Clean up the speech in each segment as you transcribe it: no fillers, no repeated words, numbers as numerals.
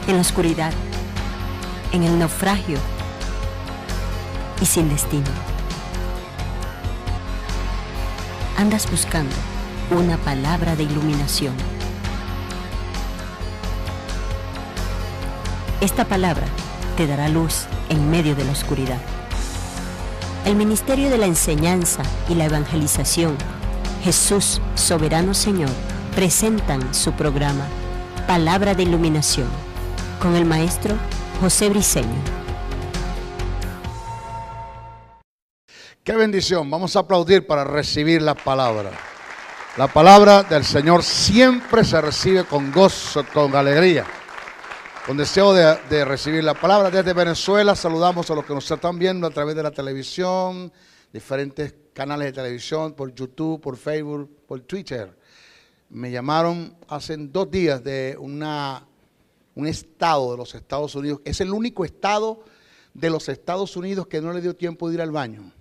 en la oscuridad, en el naufragio y sin destino. Andas buscando una palabra de iluminación. Esta palabra te dará luz en medio de la oscuridad. El Ministerio de la Enseñanza y la Evangelización, Jesús Soberano Señor, presentan su programa Palabra de Iluminación con el maestro José Briceño. ¡Qué bendición! Vamos a aplaudir para recibir la palabra. La palabra del Señor siempre se recibe con gozo, con alegría, con deseo de recibir la palabra. Desde Venezuela saludamos a los que nos están viendo a través de la televisión, diferentes canales de televisión, por YouTube, por Facebook, por Twitter. Me llamaron hace 2 días de un estado de los Estados Unidos. Es el único estado de los Estados Unidos que no le dio tiempo de ir al baño.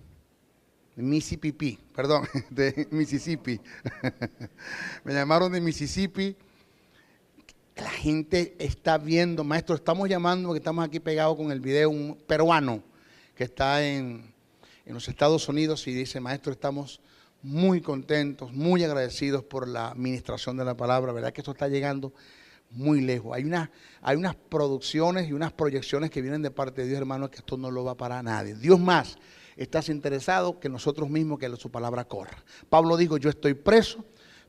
Mississippi, perdón, de Mississippi. Me llamaron de Mississippi. La gente está viendo, maestro, estamos llamando porque estamos aquí pegados con el video, un peruano que está en los Estados Unidos y dice, maestro, estamos muy contentos, muy agradecidos por la administración de la palabra, verdad que esto está llegando muy lejos. Hay unas producciones y unas proyecciones que vienen de parte de Dios, hermano, que esto no lo va a parar nadie. Dios más, estás interesado que nosotros mismos, que su palabra corra. Pablo dijo, yo estoy preso,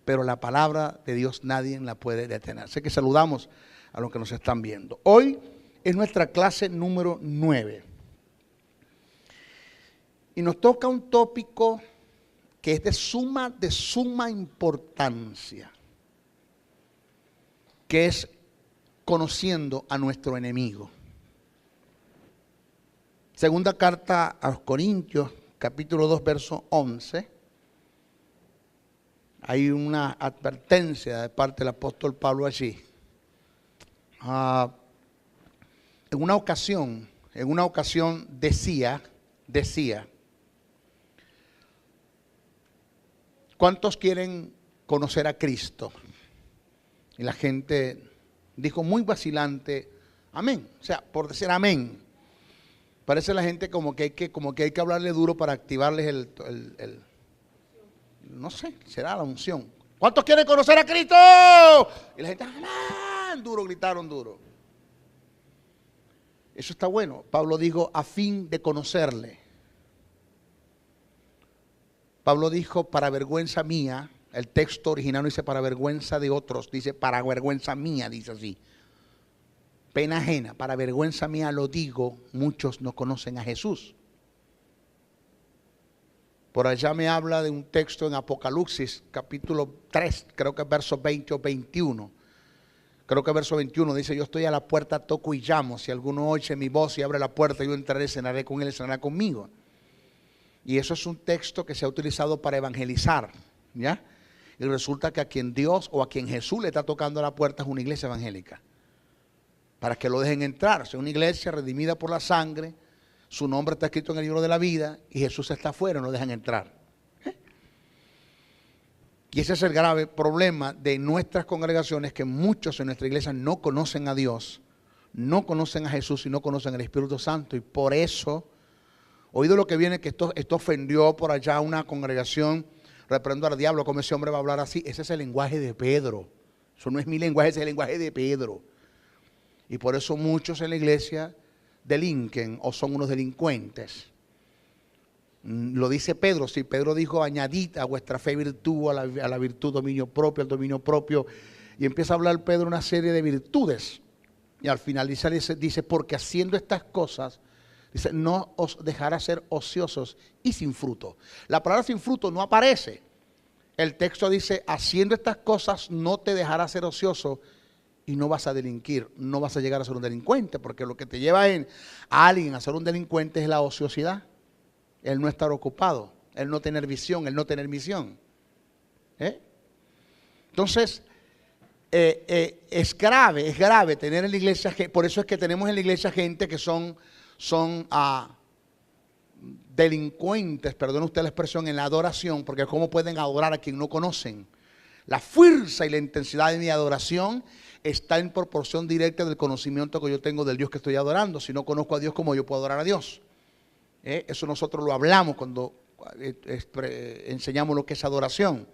pero la palabra de Dios nadie la puede detener. Así que saludamos a los que nos están viendo. Hoy es nuestra clase número 9. Y nos toca un tópico que es de suma importancia, que es conociendo a nuestro enemigo. Segunda carta a los Corintios, capítulo 2, verso 11. Hay una advertencia de parte del apóstol Pablo allí. En una ocasión decía, ¿cuántos quieren conocer a Cristo? Y la gente dijo muy vacilante, amén. O sea, por decir amén. Parece la gente como que hay que hablarle duro para activarles no sé, será la unción. ¿Cuántos quieren conocer a Cristo? Y la gente, amén, duro, gritaron duro. Eso está bueno. Pablo dijo, a fin de conocerle. Pablo dijo, para vergüenza mía, el texto original dice para vergüenza de otros, dice para vergüenza mía, dice así. Pena ajena, para vergüenza mía lo digo, muchos no conocen a Jesús. Por allá me habla de un texto en Apocalipsis, capítulo 3, creo que es verso 20 o 21. Creo que verso 21 dice, yo estoy a la puerta, toco y llamo. Si alguno oye mi voz y abre la puerta, yo entraré, cenaré con él y cenará conmigo. Y eso es un texto que se ha utilizado para evangelizar, ¿ya? Y resulta que a quien Dios o a quien Jesús le está tocando la puerta es una iglesia evangélica. Para que lo dejen entrar. Es una iglesia redimida por la sangre. Su nombre está escrito en el libro de la vida y Jesús está afuera, no lo dejan entrar. Y ese es el grave problema de nuestras congregaciones, que muchos en nuestra iglesia no conocen a Dios, no conocen a Jesús y no conocen al Espíritu Santo. Y por eso, oído lo que viene, que esto ofendió por allá a una congregación, reprendo al diablo, como ese hombre va a hablar así. Ese es el lenguaje de Pedro. Eso no es mi lenguaje, ese es el lenguaje de Pedro. Y por eso muchos en la iglesia delinquen o son unos delincuentes. Lo dice Pedro, si Pedro dijo, añadid a vuestra fe virtud, a la virtud dominio propio, al dominio propio, y empieza a hablar Pedro una serie de virtudes, y al final dice, porque haciendo estas cosas, dice, no os dejará ser ociosos y sin fruto. La palabra sin fruto no aparece. El texto dice, haciendo estas cosas no te dejará ser ocioso y no vas a delinquir, no vas a llegar a ser un delincuente, porque lo que te lleva a alguien a ser un delincuente es la ociosidad, el no estar ocupado, el no tener visión, el no tener misión. Entonces, es grave tener en la iglesia, por eso es que tenemos en la iglesia gente que son delincuentes, perdone usted la expresión, en la adoración, porque cómo pueden adorar a quien no conocen. La fuerza y la intensidad de mi adoración está en proporción directa del conocimiento que yo tengo del Dios que estoy adorando. Si no conozco a Dios, ¿cómo yo puedo adorar a Dios? Eso nosotros lo hablamos cuando enseñamos lo que es adoración.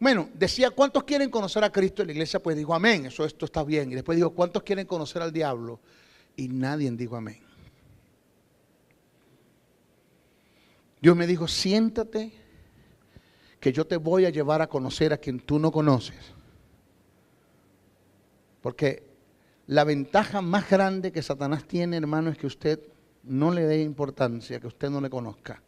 Bueno, decía, ¿cuántos quieren conocer a Cristo? Y la iglesia pues dijo amén, esto está bien. Y después dijo, ¿cuántos quieren conocer al diablo? Y nadie dijo amén. Dios me dijo, siéntate, que yo te voy a llevar a conocer a quien tú no conoces. Porque la ventaja más grande que Satanás tiene, hermano, es que usted no le dé importancia, que usted no le conozca.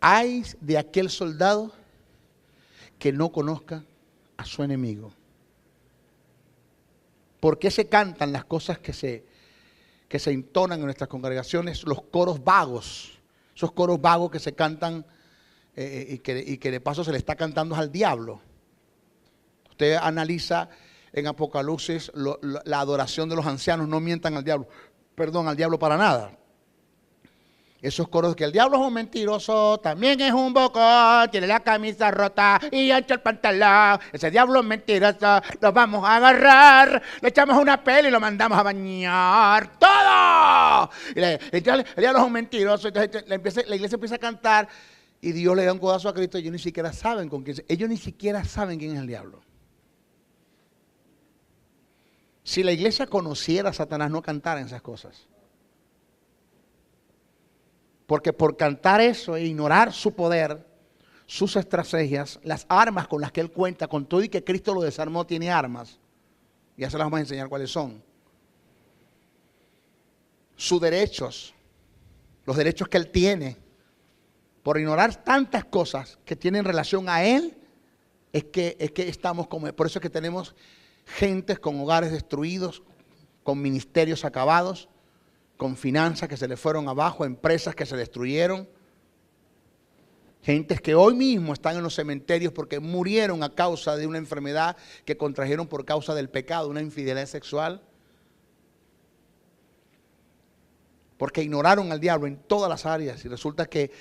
Ay de aquel soldado que no conozca a su enemigo. ¿Por qué se cantan las cosas que se entonan en nuestras congregaciones? Los coros vagos, esos coros vagos que se cantan y que de paso se le está cantando al diablo. Usted analiza en Apocalipsis la adoración de los ancianos, no mientan al diablo, al diablo para nada. Esos coros que el diablo es un mentiroso, también es un bocón, tiene la camisa rota y ancho el pantalón. Ese diablo es mentiroso, lo vamos a agarrar, le echamos una pela y lo mandamos a bañar. ¡Todo! Y el diablo es un mentiroso, entonces la iglesia empieza a cantar y Dios le da un codazo a Cristo y ellos ni siquiera saben con quién es. Ellos ni siquiera saben quién es el diablo. Si la iglesia conociera a Satanás, no cantara esas cosas. Porque por cantar eso e ignorar su poder, sus estrategias, las armas con las que él cuenta, con todo y que Cristo lo desarmó, tiene armas. Ya se las vamos a enseñar cuáles son. Sus derechos, los derechos que él tiene, por ignorar tantas cosas que tienen relación a él, es que estamos como, por eso es que tenemos gentes con hogares destruidos, con ministerios acabados, con finanzas que se le fueron abajo, empresas que se destruyeron, gentes que hoy mismo están en los cementerios porque murieron a causa de una enfermedad que contrajeron por causa del pecado, una infidelidad sexual, porque ignoraron al diablo en todas las áreas. Y resulta que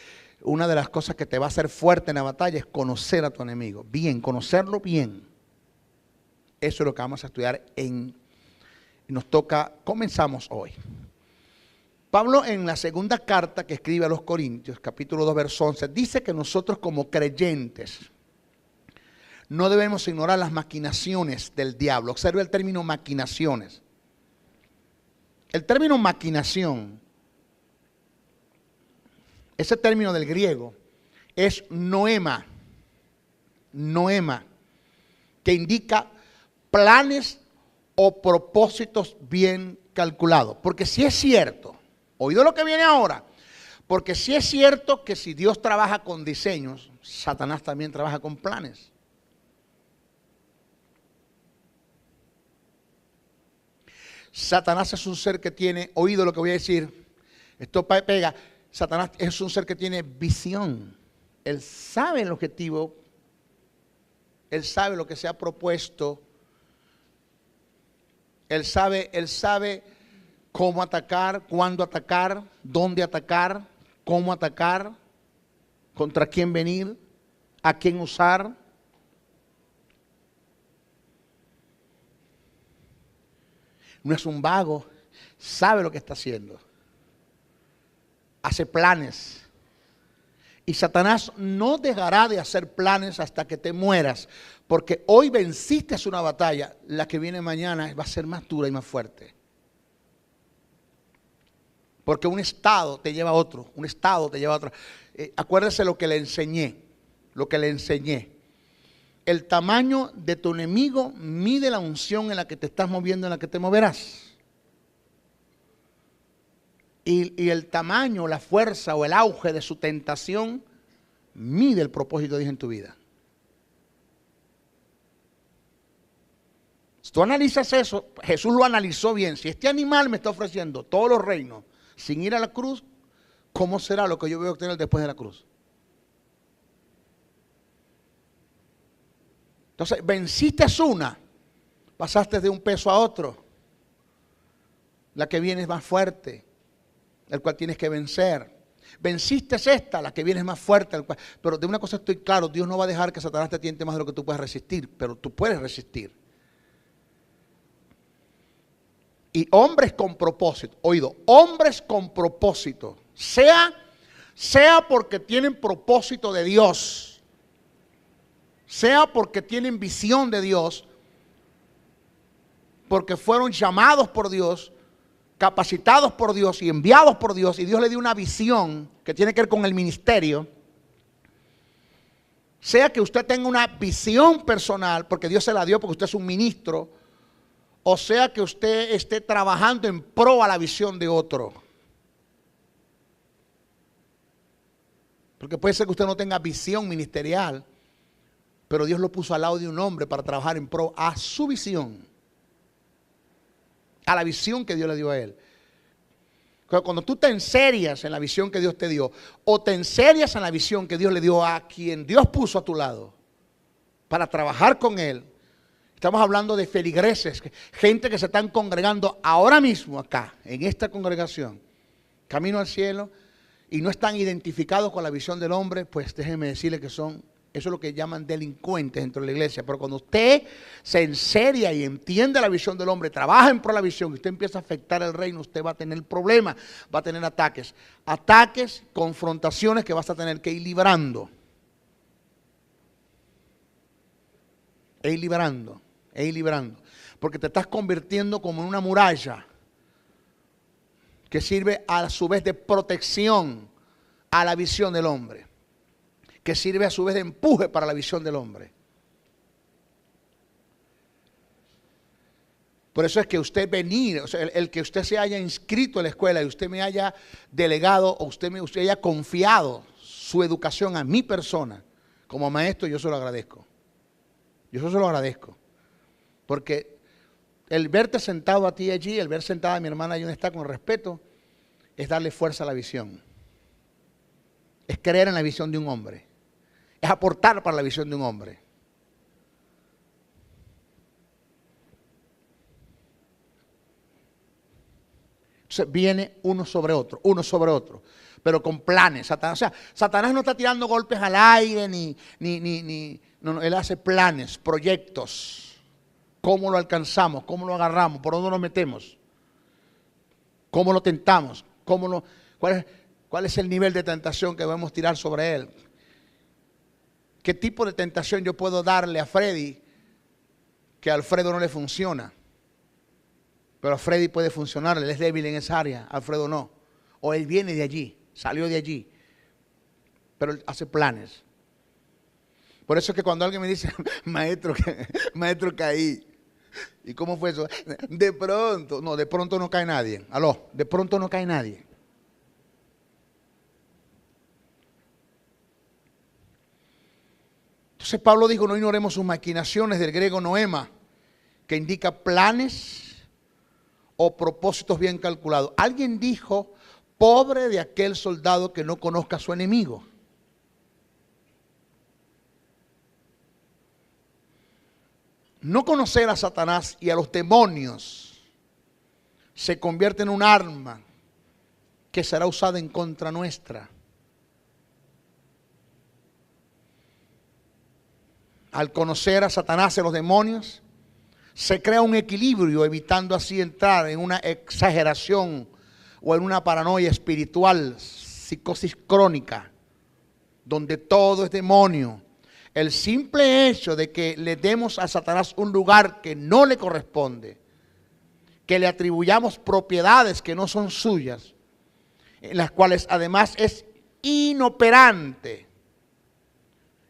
una de las cosas que te va a hacer fuerte en la batalla es conocer a tu enemigo, bien, conocerlo bien. Eso es lo que vamos a estudiar comenzamos hoy. Pablo en la segunda carta que escribe a los Corintios, capítulo 2, verso 11, dice que nosotros como creyentes no debemos ignorar las maquinaciones del diablo. Observe el término maquinaciones. El término maquinación, ese término del griego, es noema, que indica planes o propósitos bien calculados. Porque si es cierto, oído lo que viene ahora, porque si es cierto que si Dios trabaja con diseños, Satanás también trabaja con planes. Satanás es un ser que tiene, oído lo que voy a decir, esto pega, Satanás es un ser que tiene visión. Él sabe el objetivo, él sabe lo que se ha propuesto, él sabe cómo atacar, cuándo atacar, dónde atacar, cómo atacar, contra quién venir, a quién usar. No es un vago, sabe lo que está haciendo. Hace planes. Y Satanás no dejará de hacer planes hasta que te mueras. Porque hoy venciste una batalla, la que viene mañana va a ser más dura y más fuerte. Porque un estado te lleva a otro, acuérdese lo que le enseñé, El tamaño de tu enemigo mide la unción en la que te estás moviendo, en la que te moverás. Y el tamaño, la fuerza o el auge de su tentación mide el propósito de Dios en tu vida. Si tú analizas eso, Jesús lo analizó bien. Si este animal me está ofreciendo todos los reinos sin ir a la cruz, ¿cómo será lo que yo voy a obtener después de la cruz? Entonces, venciste una, pasaste de un peso a otro. La que viene es más fuerte, el cual tienes que vencer. Venciste esta, la que viene es más fuerte. Pero de una cosa estoy claro, Dios no va a dejar que Satanás te tiente más de lo que tú puedas resistir, pero tú puedes resistir. Y hombres con propósito, oído, hombres con propósito, sea porque tienen propósito de Dios, sea porque tienen visión de Dios, porque fueron llamados por Dios, capacitados por Dios y enviados por Dios, y Dios le dio una visión que tiene que ver con el ministerio. Sea que usted tenga una visión personal, porque Dios se la dio porque usted es un ministro, o sea que usted esté trabajando en pro a la visión de otro. Porque puede ser que usted no tenga visión ministerial, pero Dios lo puso al lado de un hombre para trabajar en pro a su visión, a la visión que Dios le dio a él. Cuando tú te enserias en la visión que Dios te dio, o te enserias en la visión que Dios le dio a quien Dios puso a tu lado para trabajar con él. Estamos hablando de feligreses, gente que se están congregando ahora mismo acá, en esta congregación, camino al cielo, y no están identificados con la visión del hombre. Pues déjenme decirle que son, eso es lo que llaman delincuentes dentro de la iglesia. Pero cuando usted se enseria y entiende la visión del hombre, trabaja en pro de la visión, y usted empieza a afectar el reino, usted va a tener problemas, va a tener ataques, confrontaciones que vas a tener que ir librando. Ir librando, porque te estás convirtiendo como en una muralla que sirve a su vez de protección a la visión del hombre, que sirve a su vez de empuje para la visión del hombre. Por eso es que usted venir, o sea, el que usted se haya inscrito en la escuela y usted me haya delegado o usted haya confiado su educación a mi persona como maestro, yo se lo agradezco. Yo eso se lo agradezco. Porque el verte sentado a ti allí, el ver sentada a mi hermana allí donde está con respeto, es darle fuerza a la visión. Es creer en la visión de un hombre. Es aportar para la visión de un hombre. Entonces viene uno sobre otro, pero con planes. Satanás no está tirando golpes al aire, no, él hace planes, proyectos. ¿Cómo lo alcanzamos? ¿Cómo lo agarramos? ¿Por dónde nos metemos? ¿Cómo lo tentamos? ¿Cuál es el nivel de tentación que debemos tirar sobre él? ¿Qué tipo de tentación yo puedo darle a Freddy que a Alfredo no le funciona? Pero a Freddy puede funcionar, él es débil en esa área, Alfredo no. O él viene de allí, salió de allí, pero él hace planes. Por eso es que cuando alguien me dice, maestro caí. ¿Y cómo fue eso? De pronto no cae nadie. Aló, de pronto no cae nadie. Entonces Pablo dijo, no ignoremos sus maquinaciones, del griego noema, que indica planes o propósitos bien calculados. Alguien dijo, pobre de aquel soldado que no conozca a su enemigo. No conocer a Satanás y a los demonios se convierte en un arma que será usada en contra nuestra. Al conocer a Satanás y a los demonios, se crea un equilibrio, evitando así entrar en una exageración o en una paranoia espiritual, psicosis crónica, donde todo es demonio. El simple hecho de que le demos a Satanás un lugar que no le corresponde, que le atribuyamos propiedades que no son suyas, en las cuales además es inoperante,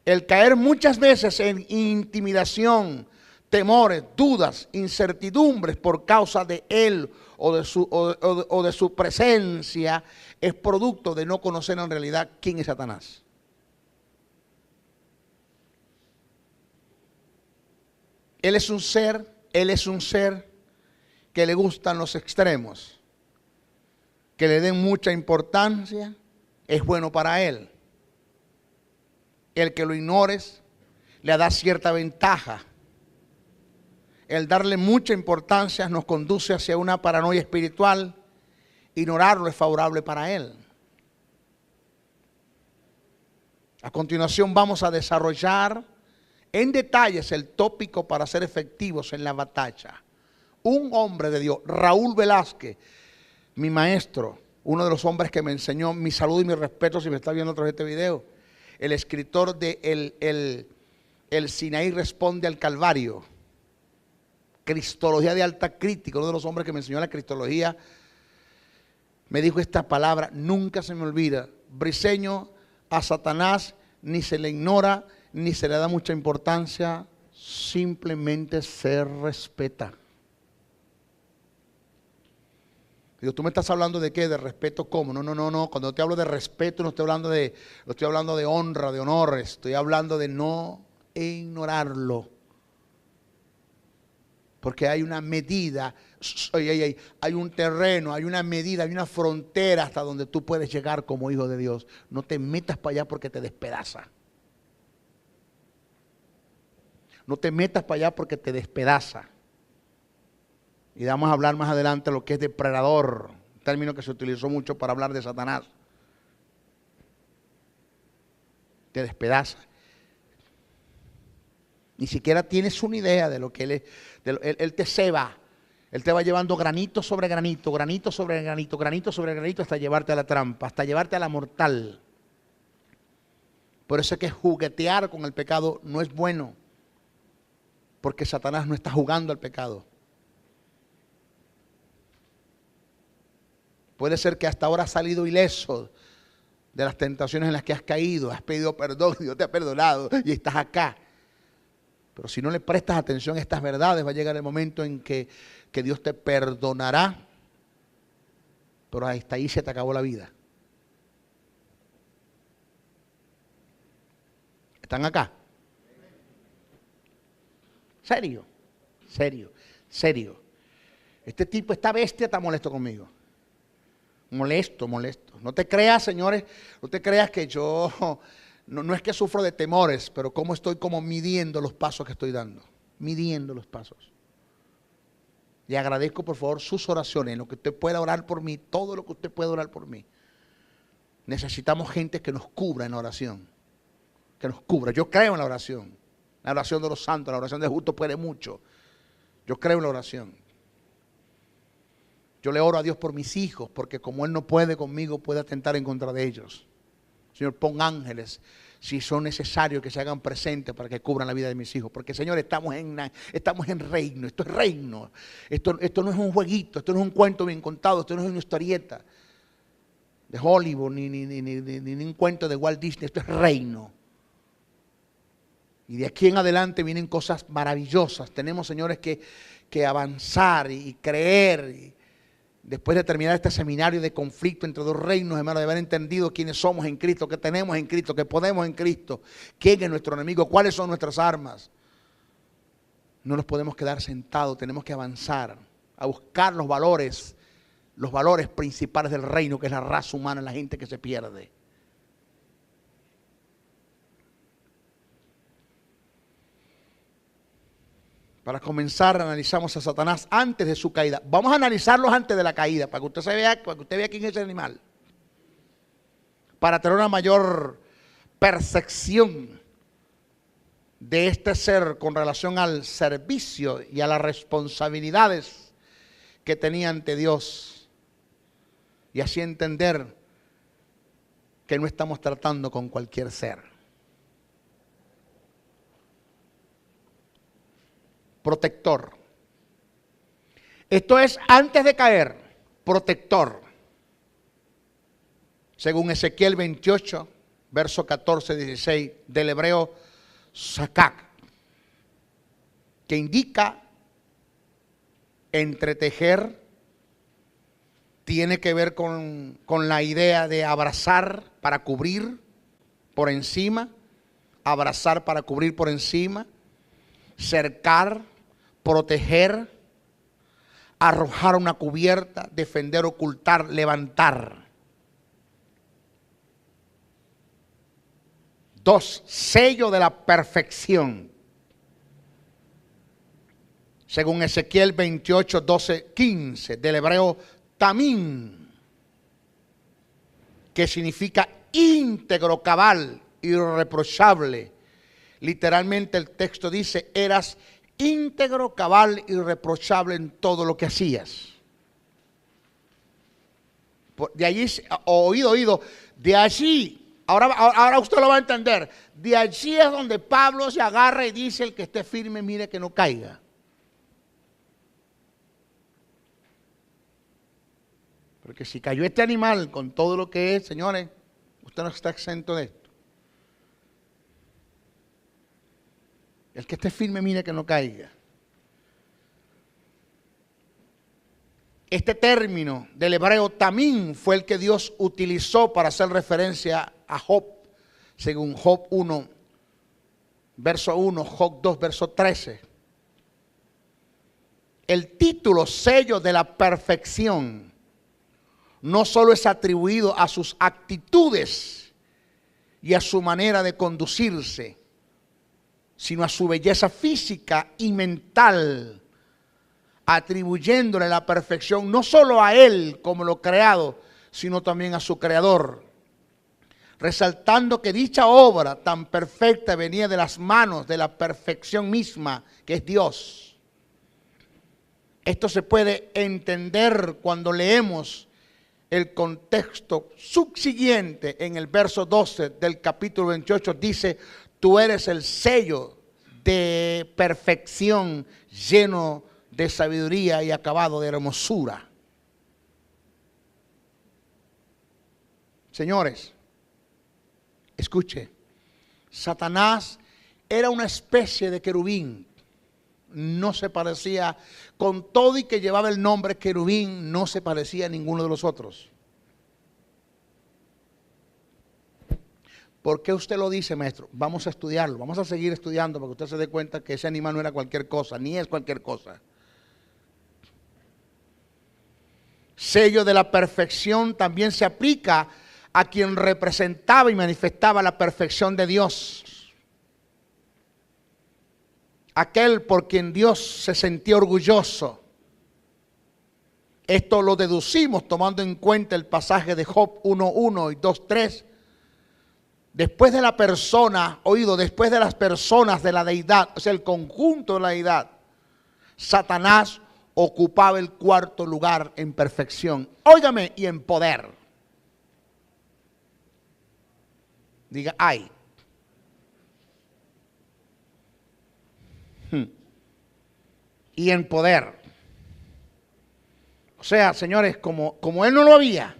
el caer muchas veces en intimidación, temores, dudas, incertidumbres por causa de él o de su presencia, es producto de no conocer en realidad quién es Satanás. Él es un ser que le gustan los extremos, que le den mucha importancia, es bueno para él. El que lo ignores le da cierta ventaja. El darle mucha importancia nos conduce hacia una paranoia espiritual. Ignorarlo es favorable para él. A continuación vamos a desarrollar en detalles el tópico para ser efectivos en la batalla. Un hombre de Dios, Raúl Velázquez, mi maestro, uno de los hombres que me enseñó, mi saludo y mi respeto si me está viendo a través de este video, el escritor de el Sinaí responde al Calvario, Cristología de alta crítica, uno de los hombres que me enseñó la cristología, me dijo esta palabra, nunca se me olvida: Briceño, a Satanás ni se le ignora, ni se le da mucha importancia, simplemente se respeta. Digo, ¿tú me estás hablando de qué? ¿De respeto cómo? No. Cuando te hablo de respeto no estoy hablando de honra, de honor. Estoy hablando de no ignorarlo. Porque hay una medida, hay un terreno, hay una medida, hay una frontera hasta donde tú puedes llegar como hijo de Dios. No te metas para allá porque te despedaza. No te metas para allá porque te despedaza. Y vamos a hablar más adelante lo que es depredador, un término que se utilizó mucho para hablar de Satanás. Te despedaza. Ni siquiera tienes una idea de lo que él te ceba. Él te va llevando granito sobre granito, granito sobre granito, granito sobre granito, hasta llevarte a la trampa, hasta llevarte a la mortal. Por eso es que juguetear con el pecado no es bueno, porque Satanás no está jugando al pecado. Puede ser que hasta ahora has salido ileso de las tentaciones en las que has caído, has pedido perdón, Dios te ha perdonado y estás acá. Pero si no le prestas atención a estas verdades, va a llegar el momento en que Dios te perdonará, pero hasta ahí se te acabó la vida. ¿Están acá? Serio. Esta bestia está molesto conmigo. Molesto. No te creas, señores, no te creas que yo, no es que sufro de temores, pero como estoy como midiendo los pasos que estoy dando. Midiendo los pasos. Y agradezco por favor sus oraciones, en lo que usted pueda orar por mí, todo lo que usted pueda orar por mí. Necesitamos gente que nos cubra en la oración. Que nos cubra. Yo creo en la oración. La oración de los santos, la oración de justo puede mucho. Yo creo en la oración. Yo le oro a Dios por mis hijos, porque como Él no puede conmigo, puede atentar en contra de ellos. Señor, pon ángeles, si son necesarios, que se hagan presentes para que cubran la vida de mis hijos. Porque, Señor, estamos en reino, esto es reino. Esto no es un jueguito, esto no es un cuento bien contado, esto no es una historieta de Hollywood, ni un cuento de Walt Disney, esto es reino. Y de aquí en adelante vienen cosas maravillosas. Tenemos, señores, que avanzar y creer. Y después de terminar este seminario de conflicto entre dos reinos, hermanos, de haber entendido quiénes somos en Cristo, qué tenemos en Cristo, qué podemos en Cristo, quién es nuestro enemigo, cuáles son nuestras armas. No nos podemos quedar sentados, tenemos que avanzar a buscar los valores principales del reino, que es la raza humana, la gente que se pierde. Para comenzar, analizamos a Satanás antes de su caída. Vamos a analizarlos antes de la caída, para que usted vea quién es ese animal. Para tener una mayor percepción de este ser con relación al servicio y a las responsabilidades que tenía ante Dios. Y así entender que no estamos tratando con cualquier ser. Protector. Esto es antes de caer, protector. Según Ezequiel 28, verso 14-16 del hebreo Sakak, que indica entretejer, tiene que ver con la idea de abrazar para cubrir por encima, abrazar para cubrir por encima, cercar, proteger, arrojar una cubierta, defender, ocultar, levantar. 2, sello de la perfección. Según Ezequiel 28, 12, 15 del hebreo tamín, que significa íntegro, cabal, irreprochable. Literalmente el texto dice, eras íntegro, cabal, irreprochable en todo lo que hacías. De allí, oído, de allí, ahora usted lo va a entender, de allí es donde Pablo se agarra y dice, el que esté firme, mire que no caiga. Porque si cayó este animal con todo lo que es, señores, usted no está exento de esto. El que esté firme, mire que no caiga. Este término del hebreo tamín fue el que Dios utilizó para hacer referencia a Job, según Job 1, verso 1, Job 2, verso 13. El título sello de la perfección no solo es atribuido a sus actitudes y a su manera de conducirse, sino a su belleza física y mental, atribuyéndole la perfección no solo a él como lo creado, sino también a su creador, resaltando que dicha obra tan perfecta venía de las manos de la perfección misma, que es Dios. Esto se puede entender cuando leemos el contexto subsiguiente en el verso 12 del capítulo 28, dice, tú eres el sello de perfección, lleno de sabiduría y acabado de hermosura. Señores, escuche, Satanás era una especie de querubín. No se parecía, con todo y que llevaba el nombre querubín, no se parecía a ninguno de los otros. ¿Por qué usted lo dice, maestro? Vamos a estudiarlo, vamos a seguir estudiando para que usted se dé cuenta que ese animal no era cualquier cosa, ni es cualquier cosa. Sello de la perfección también se aplica a quien representaba y manifestaba la perfección de Dios. Aquel por quien Dios se sentía orgulloso. Esto lo deducimos tomando en cuenta el pasaje de Job 1:1 y 2:3. Después de la persona, después de las personas de la deidad, o sea, el conjunto de la deidad, Satanás ocupaba el cuarto lugar en perfección. Óigame, y en poder. Diga, ay. Y en poder. O sea, señores, como él no lo había.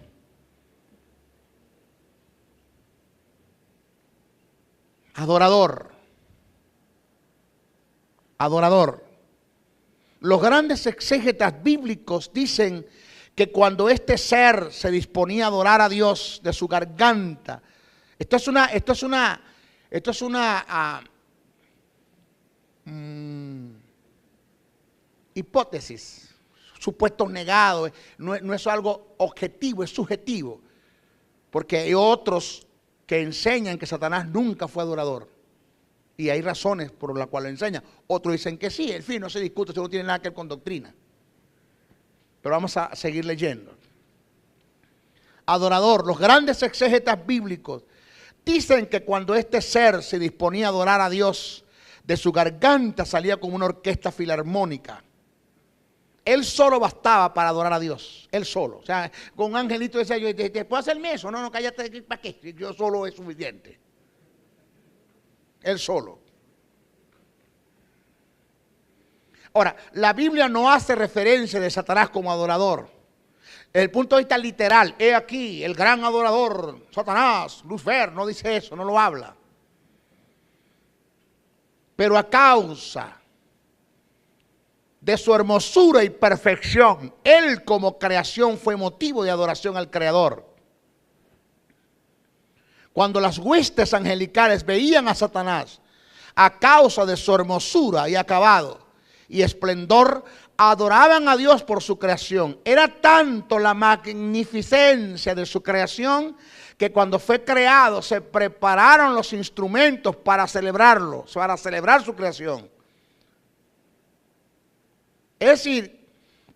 Adorador. Adorador. Los grandes exégetas bíblicos dicen que cuando este ser se disponía a adorar a Dios de su garganta, esto es una hipótesis, supuestos negados, no es algo objetivo, es subjetivo, porque hay otros que enseñan que Satanás nunca fue adorador, y hay razones por las cuales lo enseña. Otros dicen que sí, en fin, no se discute, eso no tiene nada que ver con doctrina, pero vamos a seguir leyendo. Adorador, los grandes exégetas bíblicos dicen que cuando este ser se disponía a adorar a Dios, de su garganta salía como una orquesta filarmónica. Él solo bastaba para adorar a Dios. Él solo. O sea, con un angelito decía yo, ¿te puedo hacerme eso? No, cállate, ¿para qué? Yo solo es suficiente. Él solo. Ahora, la Biblia no hace referencia de Satanás como adorador. Desde el punto de vista literal, he aquí, el gran adorador, Satanás, Lucifer, no dice eso, no lo habla. Pero a causa de su hermosura y perfección, él como creación fue motivo de adoración al Creador. Cuando las huestes angelicales veían a Satanás, a causa de su hermosura y acabado y esplendor, adoraban a Dios por su creación. Era tanto la magnificencia de su creación que cuando fue creado se prepararon los instrumentos para celebrarlo, para celebrar su creación. Es decir,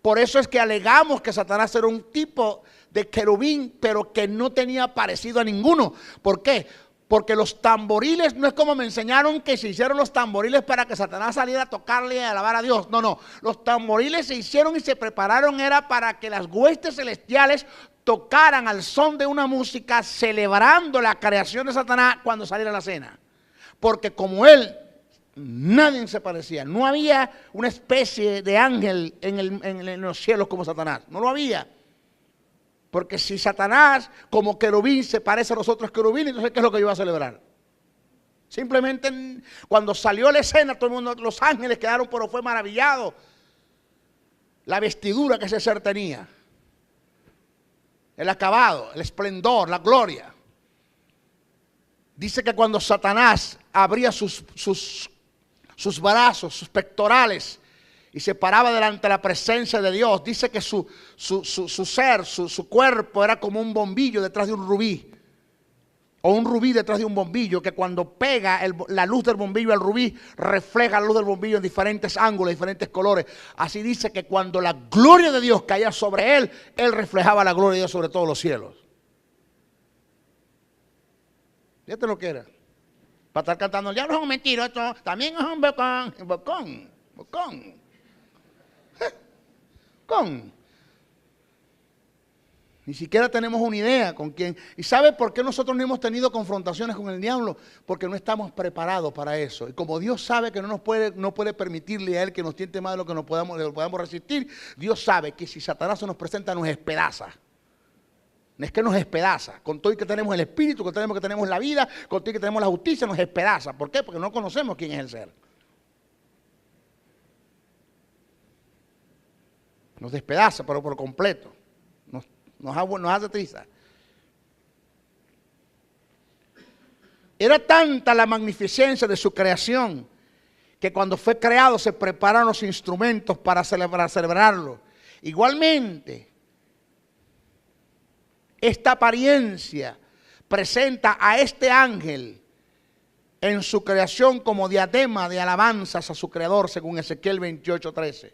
por eso es que alegamos que Satanás era un tipo de querubín, pero que no tenía parecido a ninguno. ¿Por qué? Porque los tamboriles no es como me enseñaron que se hicieron los tamboriles para que Satanás saliera a tocarle y a alabar a Dios. No, no. Los tamboriles se hicieron y se prepararon era para que las huestes celestiales tocaran al son de una música celebrando la creación de Satanás cuando saliera la cena. Porque como él, nadie se parecía. No había una especie de ángel en los cielos como Satanás. No lo había. Porque si Satanás como querubín se parece a los otros querubines, entonces ¿qué es lo que yo voy a celebrar? Simplemente cuando salió la escena, todo el mundo, los ángeles quedaron, pero fue maravillado. La vestidura que ese ser tenía. El acabado, el esplendor, la gloria. Dice que cuando Satanás abría sus brazos, sus pectorales, y se paraba delante de la presencia de Dios, dice que su ser, su cuerpo era como un bombillo detrás de un rubí. O un rubí detrás de un bombillo, que cuando pega la luz del bombillo al rubí, refleja la luz del bombillo en diferentes ángulos, diferentes colores. Así dice que cuando la gloria de Dios caía sobre él, él reflejaba la gloria de Dios sobre todos los cielos. Fíjate lo que era. Para estar cantando, el diablo es un mentiroso, también es un bocón. Ni siquiera tenemos una idea con quién. ¿Y sabe por qué nosotros no hemos tenido confrontaciones con el diablo? Porque no estamos preparados para eso. Y como Dios sabe que no puede permitirle a él que nos tiente más de lo que lo podamos resistir, Dios sabe que si Satanás se nos presenta, nos despedaza. Es que nos despedaza. Con todo y que tenemos el espíritu, con todo y que tenemos la vida, con todo y que tenemos la justicia, nos despedaza. ¿Por qué? Porque no conocemos quién es el ser. Nos despedaza, pero por completo. Nos hace triza. Era tanta la magnificencia de su creación que cuando fue creado se prepararon los instrumentos para celebrarlo. Igualmente, esta apariencia presenta a este ángel en su creación como diadema de alabanzas a su creador, según Ezequiel 28:13.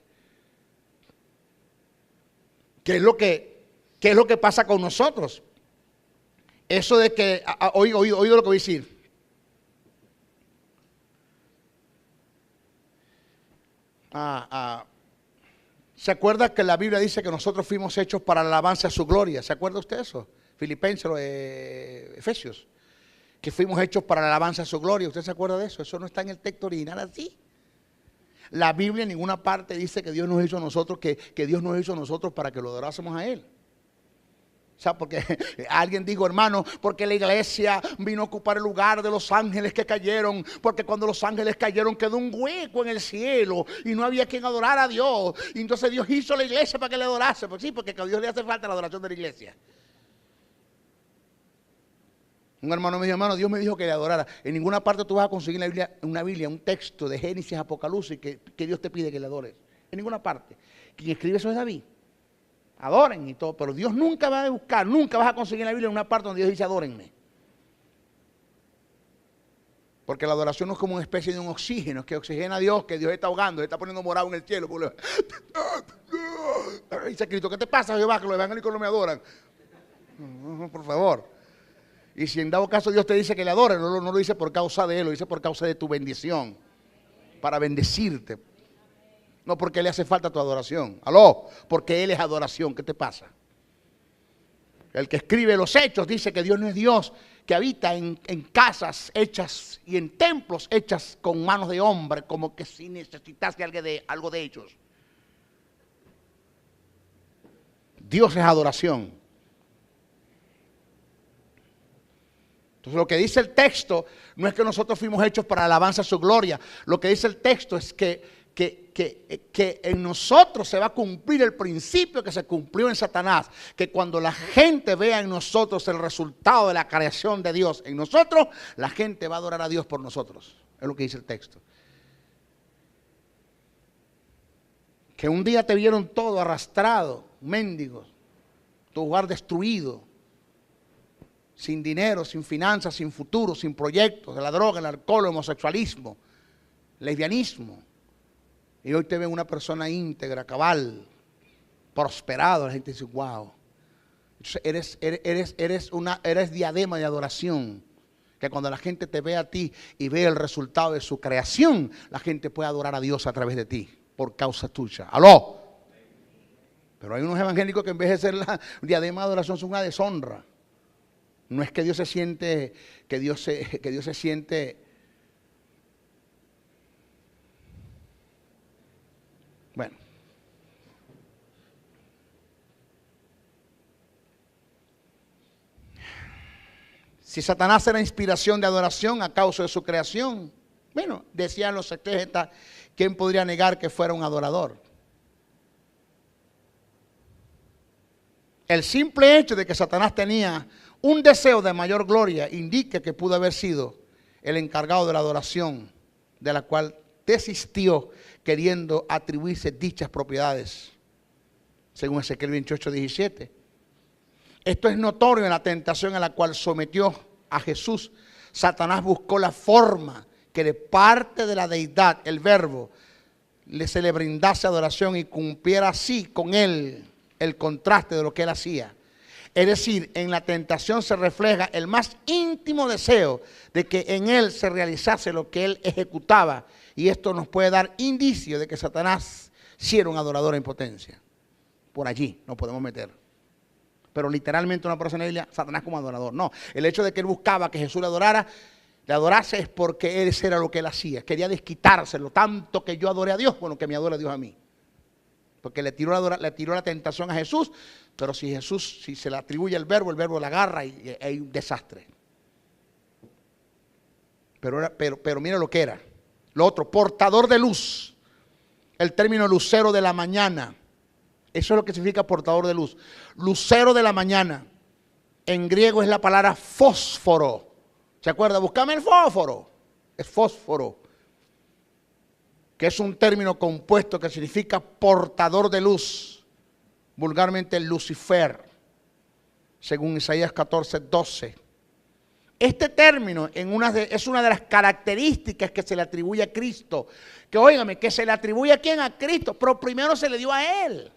¿Qué es lo que pasa con nosotros? Eso de que, oído lo que voy a decir. ¿Se acuerda que la Biblia dice que nosotros fuimos hechos para la alabanza a su gloria? ¿Se acuerda usted eso? Filipenses, Efesios. Que fuimos hechos para la alabanza a su gloria. ¿Usted se acuerda de eso? Eso no está en el texto original así. La Biblia en ninguna parte dice que Dios nos hizo a nosotros, que Dios nos hizo a nosotros para que lo adorásemos a Él. O sea, porque alguien dijo, hermano, porque la iglesia vino a ocupar el lugar de los ángeles que cayeron, porque cuando los ángeles cayeron quedó un hueco en el cielo y no había quien adorara a Dios. Y entonces Dios hizo la iglesia para que le adorase. Pues sí, porque a Dios le hace falta la adoración de la iglesia. Un hermano me dijo, hermano, Dios me dijo que le adorara. En ninguna parte tú vas a conseguir en una Biblia, un texto de Génesis, Apocalipsis, que Dios te pide que le adores. En ninguna parte. Quien escribe eso es David. Adoren y todo, pero Dios nunca va a buscar, nunca vas a conseguir en la Biblia una parte donde Dios dice adórenme. Porque la adoración no es como una especie de un oxígeno, que oxigena a Dios, que Dios está ahogando, está poniendo morado en el cielo. Dice Cristo, ¿qué te pasa, Jehová, que los evangélicos no me adoran? Por favor. Y si en dado caso Dios te dice que le adores, no lo dice por causa de Él, lo dice por causa de tu bendición, para bendecirte. No porque le hace falta tu adoración. Aló, porque Él es adoración. ¿Qué te pasa? El que escribe los hechos dice que Dios no es Dios que habita en casas hechas y en templos hechas con manos de hombre, como que si necesitase algo de ellos. Dios es adoración. Entonces lo que dice el texto no es que nosotros fuimos hechos para alabanza a su gloria. Lo que dice el texto es que en nosotros se va a cumplir el principio que se cumplió en Satanás. Que cuando la gente vea en nosotros el resultado de la creación de Dios en nosotros, la gente va a adorar a Dios por nosotros. Es lo que dice el texto. Que un día te vieron todo arrastrado, mendigos, tu hogar destruido, sin dinero, sin finanzas, sin futuro, sin proyectos, de la droga, el alcohol, el homosexualismo, lesbianismo. Y hoy te ven una persona íntegra, cabal, prosperado. La gente dice, wow. Entonces eres diadema de adoración Que cuando la gente te ve a ti y ve el resultado de su creación, la gente puede adorar a Dios a través de ti, por causa tuya. ¡Aló! Pero hay unos evangélicos que en vez de ser la diadema de adoración son una deshonra. No es que Dios se siente, que Dios se siente. Bueno. Si Satanás era inspiración de adoración a causa de su creación, bueno, decían los exégetas, ¿quién podría negar que fuera un adorador? El simple hecho de que Satanás tenía un deseo de mayor gloria indica que pudo haber sido el encargado de la adoración, de la cual desistió queriendo atribuirse dichas propiedades, según Ezequiel 28:17. Esto es notorio en la tentación a la cual sometió a Jesús. Satanás buscó la forma que de parte de la deidad, el verbo, se le brindase adoración y cumpliera así con él el contraste de lo que él hacía. Es decir, en la tentación se refleja el más íntimo deseo de que en él se realizase lo que él ejecutaba. Y esto nos puede dar indicio de que Satanás sí era un adorador en potencia. Por allí nos podemos meter. Pero literalmente una persona diría Satanás como adorador. No, el hecho de que él buscaba que Jesús le adorase es porque eso era lo que él hacía. Quería desquitárselo, tanto que yo adoré a Dios, bueno, que me adore a Dios a mí. Porque le tiró la tentación a Jesús, pero si se le atribuye el verbo la agarra y hay un desastre. Pero mira lo que era. Lo otro, portador de luz. El término lucero de la mañana. Eso es lo que significa portador de luz. Lucero de la mañana. En griego es la palabra fósforo. ¿Se acuerda? Búscame el fósforo. Es fósforo. Que es un término compuesto que significa portador de luz. Vulgarmente Lucifer. Según Isaías 14:12. Este término es una de las características que se le atribuye a Cristo. Que óigame, que se le atribuye a quién, a Cristo, pero primero se le dio a Él.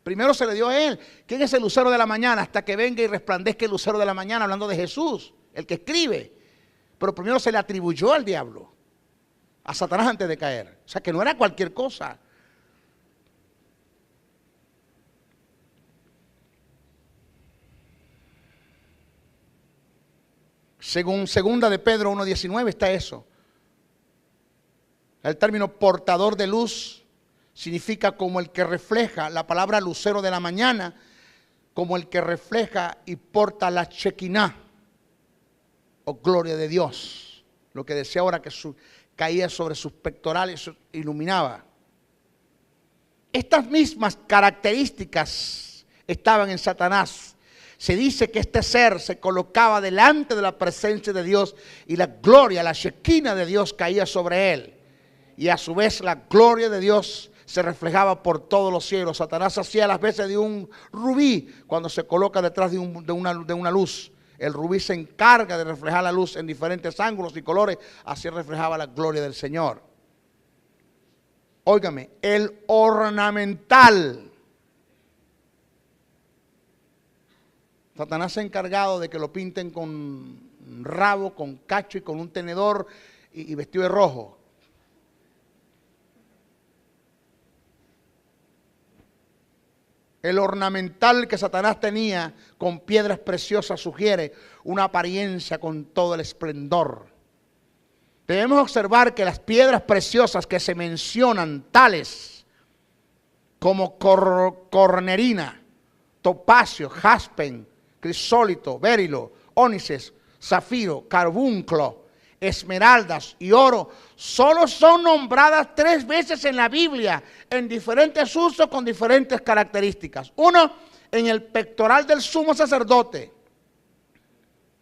Primero se le dio a Él. ¿Quién es el lucero de la mañana? Hasta que venga y resplandezca el lucero de la mañana, hablando de Jesús, el que escribe. Pero primero se le atribuyó al diablo, a Satanás antes de caer. O sea que no era cualquier cosa. Según segunda de Pedro 1:19 está eso. El término portador de luz significa como el que refleja, la palabra lucero de la mañana, como el que refleja y porta la Shekinah, o gloria de Dios. Lo que decía ahora que caía sobre sus pectorales, iluminaba. Estas mismas características estaban en Satanás. Se dice que este ser se colocaba delante de la presencia de Dios y la gloria, la Shekinah de Dios caía sobre él. Y a su vez la gloria de Dios se reflejaba por todos los cielos. Satanás hacía las veces de un rubí cuando se coloca detrás de una luz. El rubí se encarga de reflejar la luz en diferentes ángulos y colores. Así reflejaba la gloria del Señor. Óigame, el ornamental. Satanás se ha encargado de que lo pinten con rabo, con cacho y con un tenedor y vestido de rojo. El ornamental que Satanás tenía con piedras preciosas sugiere una apariencia con todo el esplendor. Debemos observar que las piedras preciosas que se mencionan, tales como cornerina, topacio, jaspen, crisólito, berilo, ónices, zafiro, carbunclo, esmeraldas y oro, solo son nombradas 3 veces en la Biblia, en diferentes usos con diferentes características. Uno, en el pectoral del sumo sacerdote,